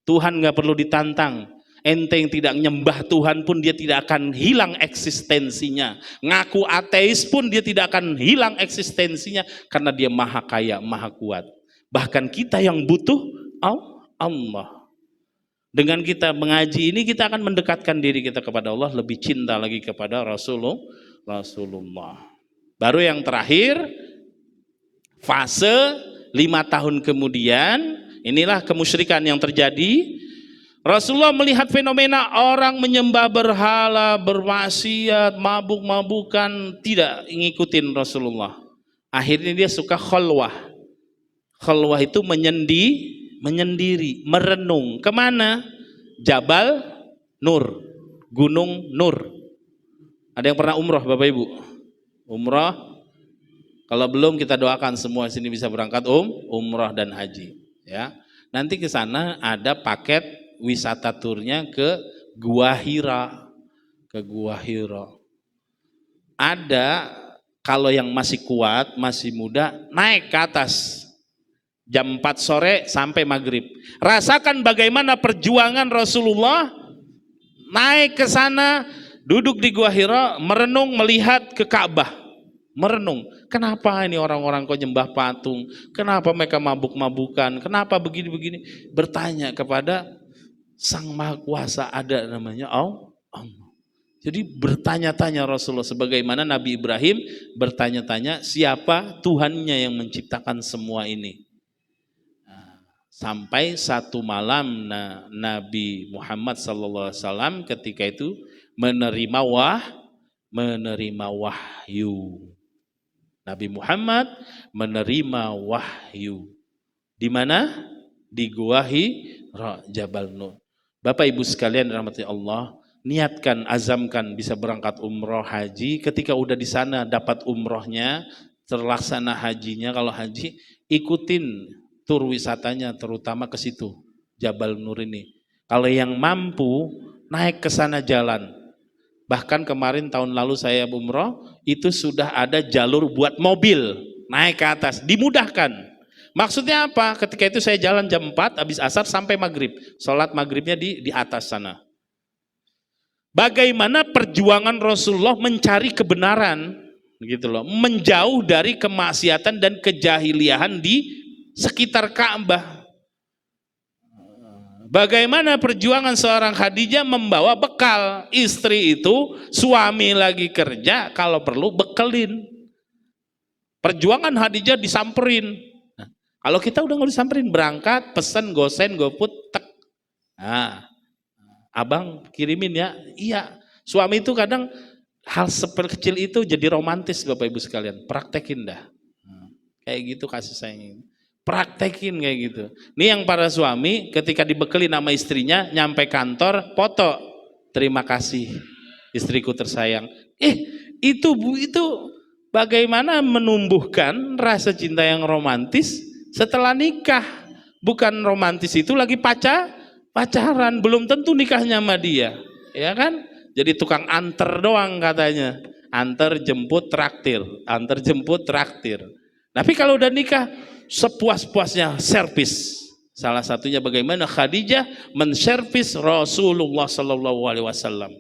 Tuhan nggak perlu ditantang. Ente yang tidak nyembah Tuhan pun dia tidak akan hilang eksistensinya. Ngaku ateis pun dia tidak akan hilang eksistensinya karena dia maha kaya, maha kuat. Bahkan kita yang butuh Allah. Dengan kita mengaji ini kita akan mendekatkan diri kita kepada Allah, lebih cinta lagi kepada Rasulullah. Baru yang terakhir, fase 5 tahun kemudian, inilah kemusyrikan yang terjadi. Rasulullah melihat fenomena orang menyembah berhala, bermaksiat, mabuk-mabukan, tidak ngikutin Rasulullah. Akhirnya dia suka khalwah. Khalwah itu menyendiri, merenung. Kemana? Jabal Nur, Gunung Nur. Ada yang pernah umroh Bapak Ibu? Umroh? Kalau belum kita doakan semua sini bisa berangkat umroh dan haji. Ya, nanti ke sana ada paket wisata turnya ke Gua Hira, Ada kalau yang masih kuat, masih muda, naik ke atas jam 4 sore sampai maghrib. Rasakan bagaimana perjuangan Rasulullah naik ke sana, duduk di Gua Hira, merenung melihat ke Ka'bah. Merenung, kenapa ini orang-orang kok nyembah patung? Kenapa mereka mabuk-mabukan? Kenapa begini-begini? Bertanya kepada Sang Maha Kuasa, ada namanya Allah. Jadi bertanya-tanya Rasulullah sebagaimana Nabi Ibrahim bertanya-tanya siapa Tuhannya yang menciptakan semua ini. Sampai satu malam Nabi Muhammad SAW ketika itu menerima wahyu. Nabi Muhammad menerima wahyu. Di mana? Di Gua Hira, Jabal Nur. Bapak Ibu sekalian rahmati Allah, niatkan, azamkan bisa berangkat umroh haji. Ketika udah di sana dapat umrohnya, terlaksana hajinya, kalau haji ikutin tur wisatanya terutama ke situ Jabal Nur ini. Kalau yang mampu naik ke sana jalan. Bahkan kemarin tahun lalu saya umroh itu sudah ada jalur buat mobil naik ke atas, dimudahkan. Maksudnya apa? Ketika itu saya jalan jam 4 habis asar sampai maghrib. Sholat maghribnya di atas sana. Bagaimana perjuangan Rasulullah mencari kebenaran, gitu loh, menjauh dari kemaksiatan dan kejahiliahan di sekitar Ka'bah. Bagaimana perjuangan seorang Khadijah membawa bekal. Istri itu, suami lagi kerja, kalau perlu bekelin. Perjuangan Khadijah disamperin. Nah, kalau kita udah nggak disamperin, berangkat, pesen, gosen, goput, tek. Nah, abang kirimin ya. Iya, suami itu kadang hal kecil itu jadi romantis Bapak Ibu sekalian. Praktekin dah. Kayak gitu kasih sayang. Praktekin kayak gitu. Nih yang para suami ketika dibekali nama istrinya nyampe kantor foto, terima kasih istriku tersayang. Itu bagaimana menumbuhkan rasa cinta yang romantis setelah nikah. Bukan romantis itu lagi pacaran, belum tentu nikahnya sama dia, ya kan? Jadi tukang anter doang katanya, anter jemput traktir. Tapi kalau udah nikah sepuas-puasnya servis. Salah satunya bagaimana Khadijah menservis Rasulullah SAW.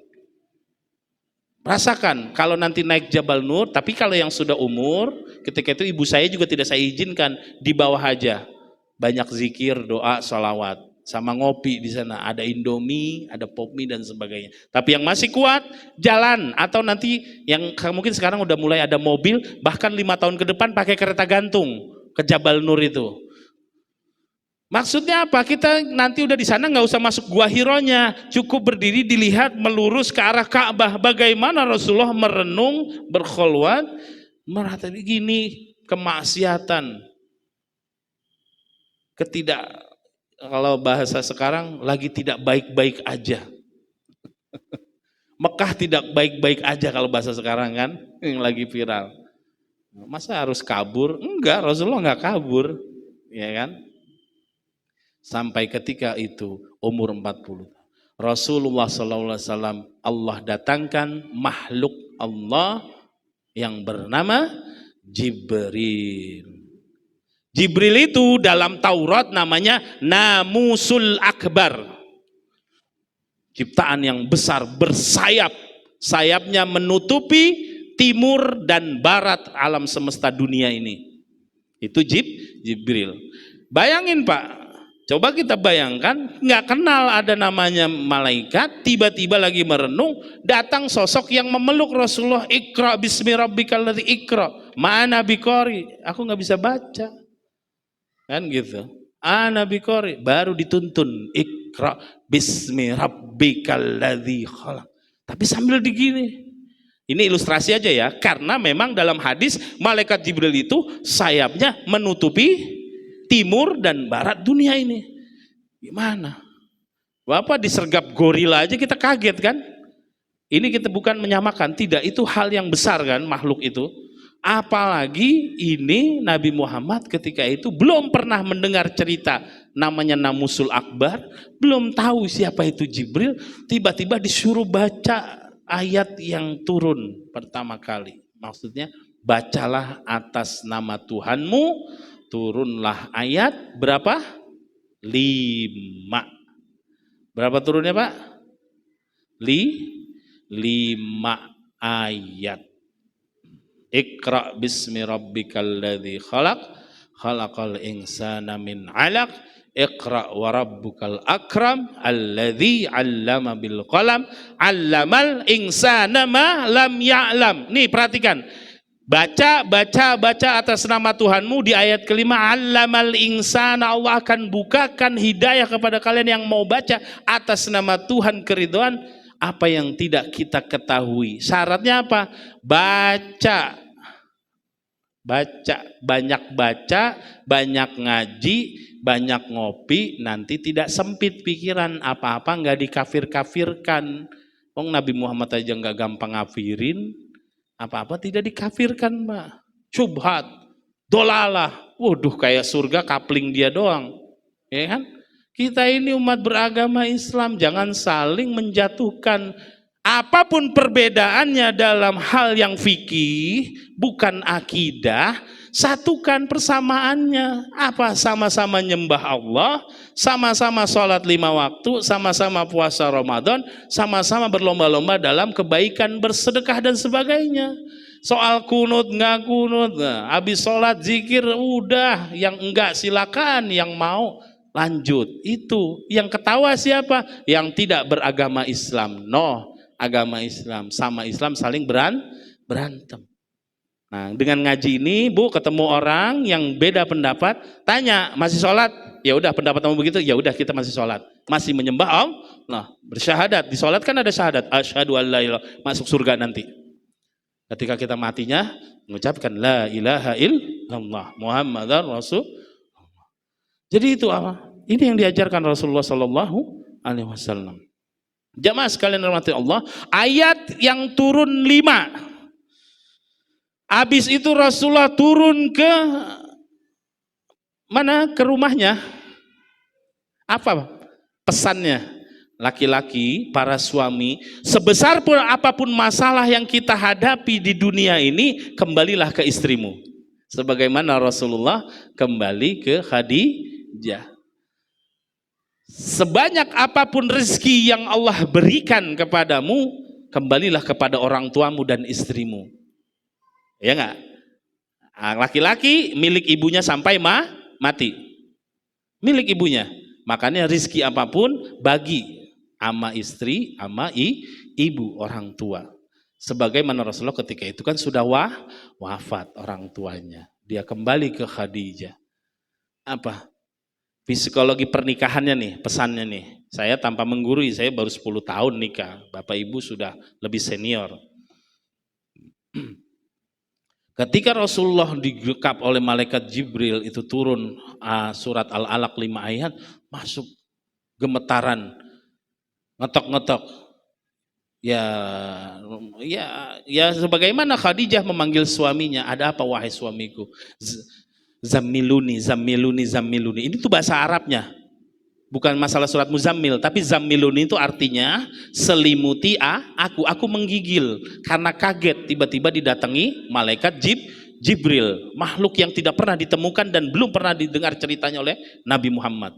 Rasakan kalau nanti naik Jabal Nur, tapi kalau yang sudah umur, ketika itu ibu saya juga tidak saya izinkan, di bawah aja. Banyak zikir, doa, salawat, sama ngopi di sana. Ada Indomie, ada pop mie dan sebagainya. Tapi yang masih kuat jalan, atau nanti yang mungkin sekarang udah mulai ada mobil, bahkan 5 tahun ke depan pakai kereta gantung ke Jabal Nur itu. Maksudnya apa? Kita nanti udah di sana nggak usah masuk Gua Hironya, cukup berdiri dilihat melurus ke arah Ka'bah. Bagaimana Rasulullah merenung, berkhulwat, merhati gini kemaksiatan, Kalau bahasa sekarang lagi tidak baik-baik aja. Mekah tidak baik-baik aja kalau bahasa sekarang kan, yang lagi viral. Masa harus kabur? Enggak, Rasulullah enggak kabur, ya kan? Sampai ketika itu umur 40. Rasulullah SAW Allah datangkan makhluk Allah yang bernama Jibril. Jibril itu dalam Taurat namanya Namusul Akbar. Ciptaan yang besar bersayap. Sayapnya menutupi timur dan barat alam semesta dunia ini. Itu Jibril. Bayangin Pak, coba kita bayangkan, nggak kenal ada namanya malaikat, tiba-tiba lagi merenung, datang sosok yang memeluk Rasulullah, Iqra bismi rabbikal ladzi Iqra, ma'ana biqari, aku nggak bisa baca. Kan gitu. Ana biqari, baru dituntun, Iqra bismi rabbikal ladzi khalaq. Tapi sambil digini. Ini ilustrasi aja ya, karena memang dalam hadis malaikat Jibril itu sayapnya menutupi timur dan barat dunia ini. Gimana? Bapak disergap gorila aja kita kaget kan? Ini kita bukan menyamakan, tidak, itu hal yang besar kan makhluk itu. Apalagi ini Nabi Muhammad ketika itu belum pernah mendengar cerita namanya Namusul Akbar, belum tahu siapa itu Jibril, tiba-tiba disuruh baca ayat yang turun pertama kali. Maksudnya bacalah atas nama Tuhanmu, turunlah ayat berapa? 5. Berapa turunnya Pak? 5 ayat. Iqra bismi rabbikal ladzi khalaq, khalaqal insana min 'alaq, Iqra wa rabbukal akram, alladzi 'allama bil qalam, 'allamal insana ma lam ya'lam. Nih perhatikan. Baca atas nama Tuhanmu di ayat kelima, 'allamal insana, Allah akan bukakan hidayah kepada kalian yang mau baca atas nama Tuhan keridhaan apa yang tidak kita ketahui. Syaratnya apa? Baca, banyak ngaji, banyak ngopi, nanti tidak sempit pikiran, apa-apa nggak dikafir-kafirkan. Wong Nabi Muhammad aja nggak gampang ngafirin, apa-apa tidak dikafirkan Mbak. Syubhat, dolalah, waduh kayak surga kapling dia doang, ya kan? Kita ini umat beragama Islam, jangan saling menjatuhkan. Apapun perbedaannya dalam hal yang fikih, bukan akidah, satukan persamaannya. Apa? Sama-sama nyembah Allah, sama-sama sholat 5 waktu, sama-sama puasa Ramadan, sama-sama berlomba-lomba dalam kebaikan, bersedekah dan sebagainya. Soal kunut nggak kunut, nah, habis sholat zikir udah, yang enggak silakan, yang mau lanjut. Itu yang ketawa siapa? Yang tidak beragama Islam. No, agama Islam sama Islam saling berantem. Nah, dengan ngaji ini Bu ketemu orang yang beda pendapat, tanya masih sholat? Ya udah, pendapat kamu begitu, ya udah kita masih sholat, masih menyembah Allah. Nah, bersyahadat, di sholat kan ada syahadat, asyhadu alla ilaha, masuk surga nanti. Ketika kita matinya mengucapkan la ilaha illallah Muhammadar Rasul. Jadi itu apa? Ini yang diajarkan Rasulullah Sallallahu Alaihi Wasallam. Jamaah sekalian rahmati Allah, ayat yang turun 5. Habis itu Rasulullah turun ke mana? Ke rumahnya. Apa pesannya? Laki-laki, para suami, sebesar pun apapun masalah yang kita hadapi di dunia ini, kembalilah ke istrimu. Sebagaimana Rasulullah kembali ke Khadijah. Sebanyak apapun rezeki yang Allah berikan kepadamu, kembalilah kepada orang tuamu dan istrimu. Ya enggak? Laki-laki milik ibunya sampai mati. Milik ibunya. Makanya rezeki apapun bagi ama istri, ama ibu, orang tua. Sebagaimana Rasulullah ketika itu kan sudah wafat orang tuanya. Dia kembali ke Khadijah. Apa? Psikologi pernikahannya nih, pesannya nih. Saya tanpa menggurui, saya baru 10 tahun nikah. Bapak Ibu sudah lebih senior. Ketika Rasulullah digekap oleh malaikat Jibril itu turun surat Al-Alaq 5 ayat, masuk gemetaran, ngetok-ngetok. Ya, ya sebagaimana Khadijah memanggil suaminya, ada apa wahai suamiku? Zammiluni, zammiluni, zammiluni. Ini tuh bahasa Arabnya. Bukan masalah surat Muzammil, tapi zammiluni itu artinya selimuti aku menggigil karena kaget tiba-tiba didatangi malaikat Jibril, makhluk yang tidak pernah ditemukan dan belum pernah didengar ceritanya oleh Nabi Muhammad.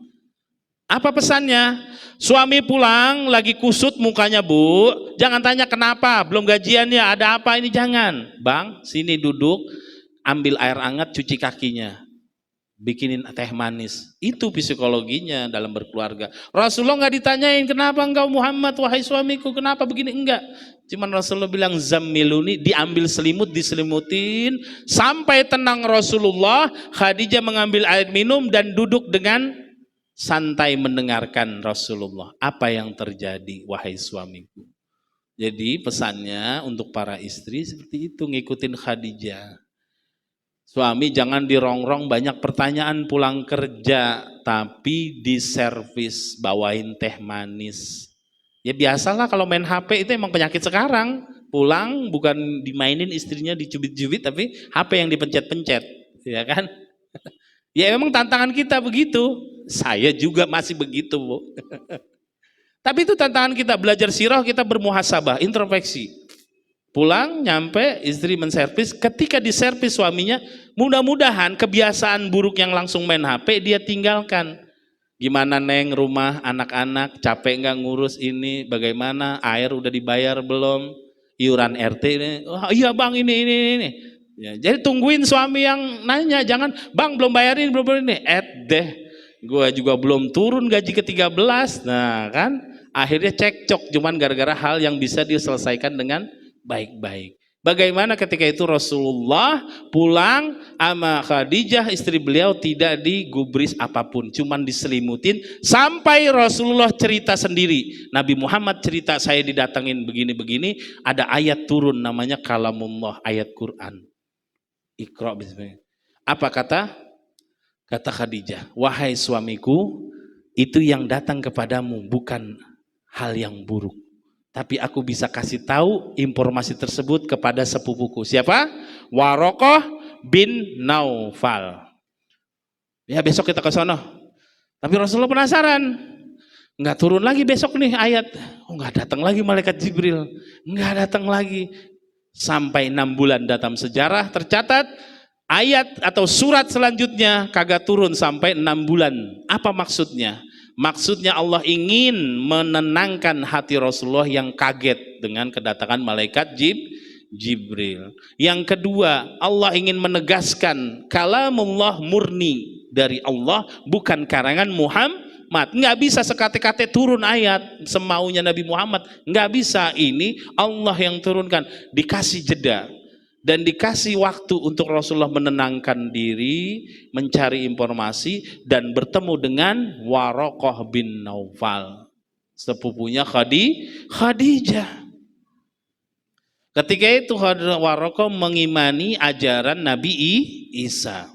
Apa pesannya? Suami pulang lagi kusut mukanya, Bu. Jangan tanya kenapa, belum gajiannya, ada apa ini, jangan. Bang, sini duduk, ambil air hangat, cuci kakinya. Bikinin teh manis. Itu psikologinya dalam berkeluarga. Rasulullah nggak ditanyain, kenapa engkau Muhammad, wahai suamiku, kenapa begini? Enggak. Cuman Rasulullah bilang zammiluni, diambil selimut, diselimutin. Sampai tenang Rasulullah, Khadijah mengambil air minum dan duduk dengan santai mendengarkan Rasulullah. Apa yang terjadi wahai suamiku? Jadi pesannya untuk para istri seperti itu, ngikutin Khadijah. Suami jangan dirongrong banyak pertanyaan pulang kerja, tapi diservis, bawain teh manis. Ya biasalah kalau main HP itu emang penyakit sekarang. Pulang bukan dimainin istrinya, dicubit-cubit, tapi HP yang dipencet-pencet, ya kan? Ya memang tantangan kita begitu. Saya juga masih begitu, Bu. Tapi itu tantangan kita, belajar sirah, kita bermuhasabah, introspeksi. Pulang, nyampe, istri menservis, ketika diservis suaminya, mudah-mudahan kebiasaan buruk yang langsung main HP dia tinggalkan. Gimana Neng, rumah, anak-anak, capek nggak ngurus ini, bagaimana, air udah dibayar belum, iuran RT ini, oh, iya bang ini. Ya, jadi tungguin suami yang nanya, jangan bang belum bayarin, belum ini, deh, gue juga belum turun gaji ke-13, nah kan, akhirnya cekcok, cuman gara-gara hal yang bisa diselesaikan dengan baik-baik. Bagaimana ketika itu Rasulullah pulang sama Khadijah, istri beliau, tidak digubris apapun, cuman diselimutin, sampai Rasulullah cerita sendiri, Nabi Muhammad cerita, saya didatangin begini-begini, ada ayat turun namanya kalamullah, ayat Quran. Iqra bismillah. Apa kata Khadijah? Wahai suamiku, itu yang datang kepadamu bukan hal yang buruk, tapi aku bisa kasih tahu informasi tersebut kepada sepupuku. Siapa? Waraqah bin Naufal. Ya besok kita ke sana. Tapi Rasulullah penasaran. Enggak turun lagi besok nih ayat. Oh enggak datang lagi malaikat Jibril. Enggak datang lagi. Sampai 6 bulan dalam sejarah tercatat ayat atau surat selanjutnya kagak turun sampai 6 bulan. Apa maksudnya? Maksudnya Allah ingin menenangkan hati Rasulullah yang kaget dengan kedatangan malaikat Jibril. Yang kedua, Allah ingin menegaskan kalamullah murni dari Allah, bukan karangan Muhammad. Nggak bisa sekate-kate turun ayat semaunya Nabi Muhammad, nggak bisa. Ini Allah yang turunkan, dikasih jeda dan dikasih waktu untuk Rasulullah menenangkan diri, mencari informasi, dan bertemu dengan Waraqah bin Naufal, sepupunya Khadijah. Ketika itu Waraqah mengimani ajaran Nabi Isa.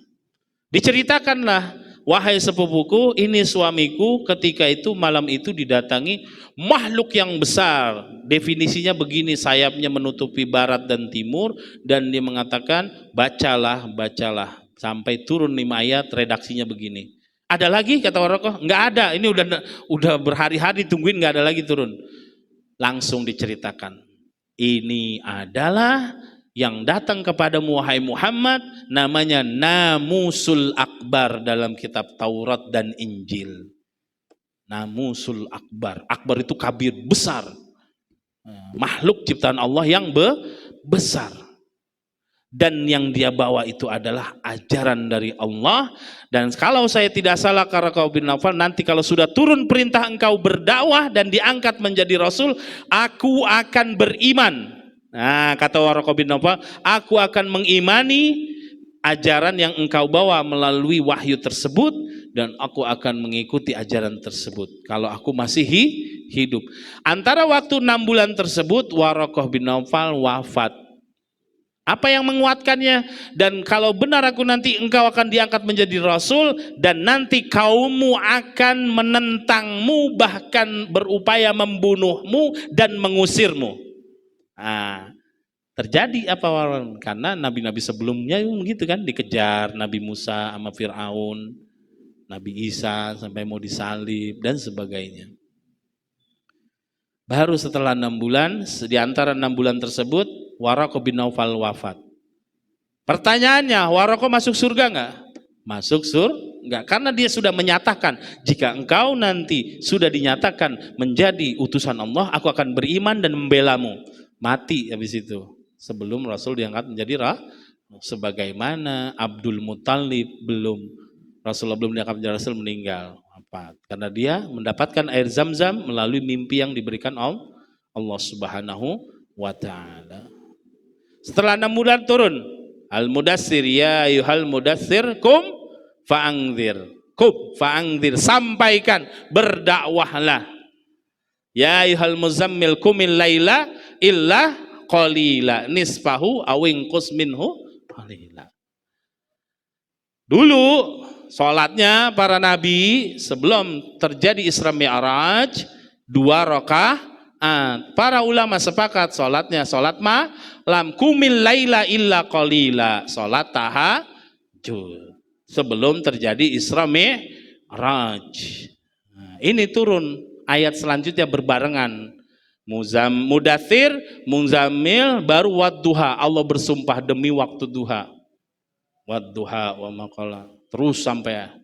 Diceritakanlah, wahai sepupuku, ini suamiku ketika itu malam itu didatangi makhluk yang besar. Definisinya begini, sayapnya menutupi barat dan timur, dan dia mengatakan bacalah sampai turun 5 ayat, redaksinya begini. Ada lagi kata Waraqah? Enggak ada, ini udah berhari-hari tungguin, enggak ada lagi turun. Langsung diceritakan, ini adalah yang datang kepadamu wahai Muhammad, namanya Namusul Akbar dalam kitab Taurat dan Injil. Namusul Akbar, Akbar itu kabir, besar, makhluk ciptaan Allah yang besar. Dan yang dia bawa itu adalah ajaran dari Allah. Dan kalau saya tidak salah Waraqah bin Naufal, nanti kalau sudah turun perintah engkau berdakwah dan diangkat menjadi Rasul, aku akan beriman. Nah kata Waraqah bin Naufal, aku akan mengimani ajaran yang engkau bawa melalui wahyu tersebut, dan aku akan mengikuti ajaran tersebut kalau aku masih hidup. Antara waktu 6 bulan tersebut Waraqah bin Naufal wafat. Apa yang menguatkannya? Dan kalau benar aku nanti engkau akan diangkat menjadi rasul dan nanti kaummu akan menentangmu bahkan berupaya membunuhmu dan mengusirmu. Nah, terjadi apa karena nabi-nabi sebelumnya gitu kan dikejar, Nabi Musa sama Fir'aun, Nabi Isa sampai mau disalib dan sebagainya. Baru setelah 6 bulan, di antara 6 bulan tersebut, Waraqah bin Naufal wafat. Pertanyaannya, Waraqah masuk surga enggak? Masuk surga enggak, karena dia sudah menyatakan, jika engkau nanti sudah dinyatakan menjadi utusan Allah, aku akan beriman dan membelamu. Mati habis itu. Sebelum Rasul diangkat menjadi sebagaimana Abdul Muthalib Rasulullah belum diangkat menjadi Rasul meninggal. Karena dia mendapatkan air Zam-Zam melalui mimpi yang diberikan Allah Subhanahu wa Ta'ala. Setelah 6 bulan turun, Al-Mudassir, ya ayyuhal mudassir, kum fa'angzir, sampaikan, berdakwahlah. Ya ayyuhal muzammil kumil laila illa qalila nisfahu awinqus minhu qalila. Dulu sholatnya para nabi sebelum terjadi Isra Mi'raj 2 rakaat. Para ulama sepakat sholatnya sholat malam, kumil laila illa qalila, sholat tahajud sebelum terjadi Isra Mi'raj. Ini turun ayat selanjutnya berbarengan. Mudathir, Muzammil, baru wadduha, Allah bersumpah demi waktu duha. Wadduha wa maqala, terus sampai.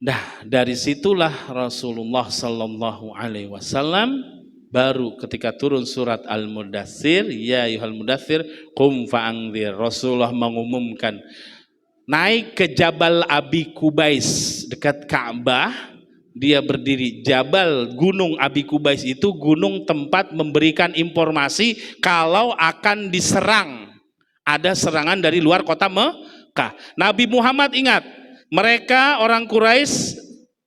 Nah, dari situlah Rasulullah sallallahu alaihi wasallam baru ketika turun surat Al-Mudathir, ya ayyuhal mudaththir qum fa'angzir, Rasulullah mengumumkan naik ke Jabal Abi Kubais dekat Ka'bah. Dia berdiri, Jabal Gunung Abi Kubais itu gunung tempat memberikan informasi kalau akan diserang. Ada serangan dari luar kota Mekah. Nabi Muhammad ingat, mereka orang Quraisy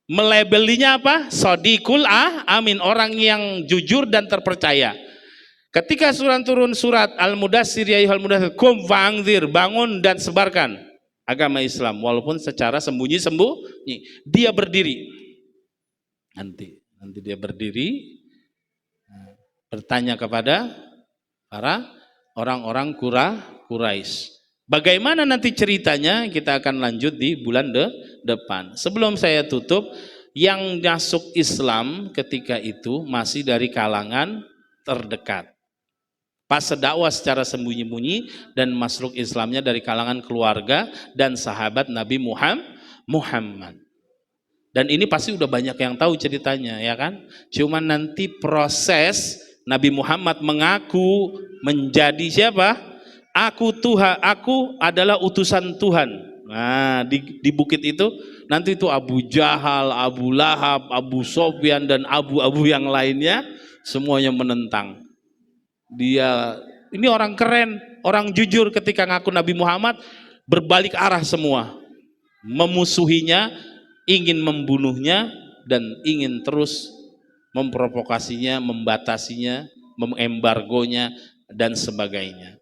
melabelinya apa? Shadiqul amin, orang yang jujur dan terpercaya. Ketika turun surat Al-Mudassir, ya ayyuhal mudaththir qum fa'angzir, bangun dan sebarkan agama Islam, walaupun secara sembunyi-sembunyi. Dia berdiri. Nanti dia berdiri bertanya kepada para orang-orang Quraisy. Bagaimana nanti ceritanya kita akan lanjut di bulan depan. Sebelum saya tutup, yang masuk Islam ketika itu masih dari kalangan terdekat. Pas dakwah secara sembunyi-bunyi dan masuk Islamnya dari kalangan keluarga dan sahabat Nabi Muhammad. Dan ini pasti udah banyak yang tahu ceritanya, ya kan? Cuman nanti proses Nabi Muhammad mengaku menjadi siapa? Aku Tuhan, aku adalah utusan Tuhan. Nah, di bukit itu nanti itu Abu Jahal, Abu Lahab, Abu Sofyan dan abu-abu yang lainnya semuanya menentang. Dia ini orang keren, orang jujur, ketika ngaku Nabi Muhammad berbalik arah semua. Memusuhinya, ingin membunuhnya dan ingin terus memprovokasinya, membatasinya, mengembargonya dan sebagainya.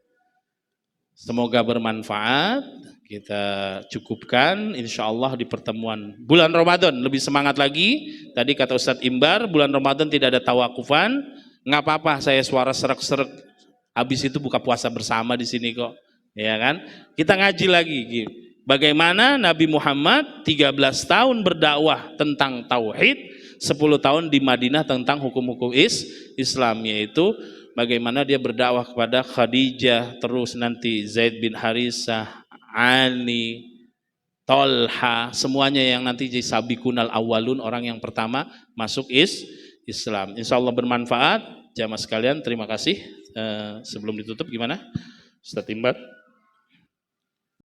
Semoga bermanfaat. Kita cukupkan insya Allah di pertemuan bulan Ramadan, lebih semangat lagi. Tadi kata Ustadz Imbar, bulan Ramadan tidak ada tawakufan. Nggak apa-apa saya suara serak-serak, habis itu buka puasa bersama di sini kok, ya kan? Kita ngaji lagi. Bagaimana Nabi Muhammad 13 tahun berdakwah tentang tauhid, 10 tahun di Madinah tentang hukum-hukum Islam, yaitu bagaimana dia berdakwah kepada Khadijah, terus nanti Zaid bin Harisah, Ali, Tolha, semuanya yang nanti jadi sabiqunal awwalun, orang yang pertama masuk Islam. Insya Allah bermanfaat. Jamaah sekalian, terima kasih. Sebelum ditutup gimana? Ustadz Imbar.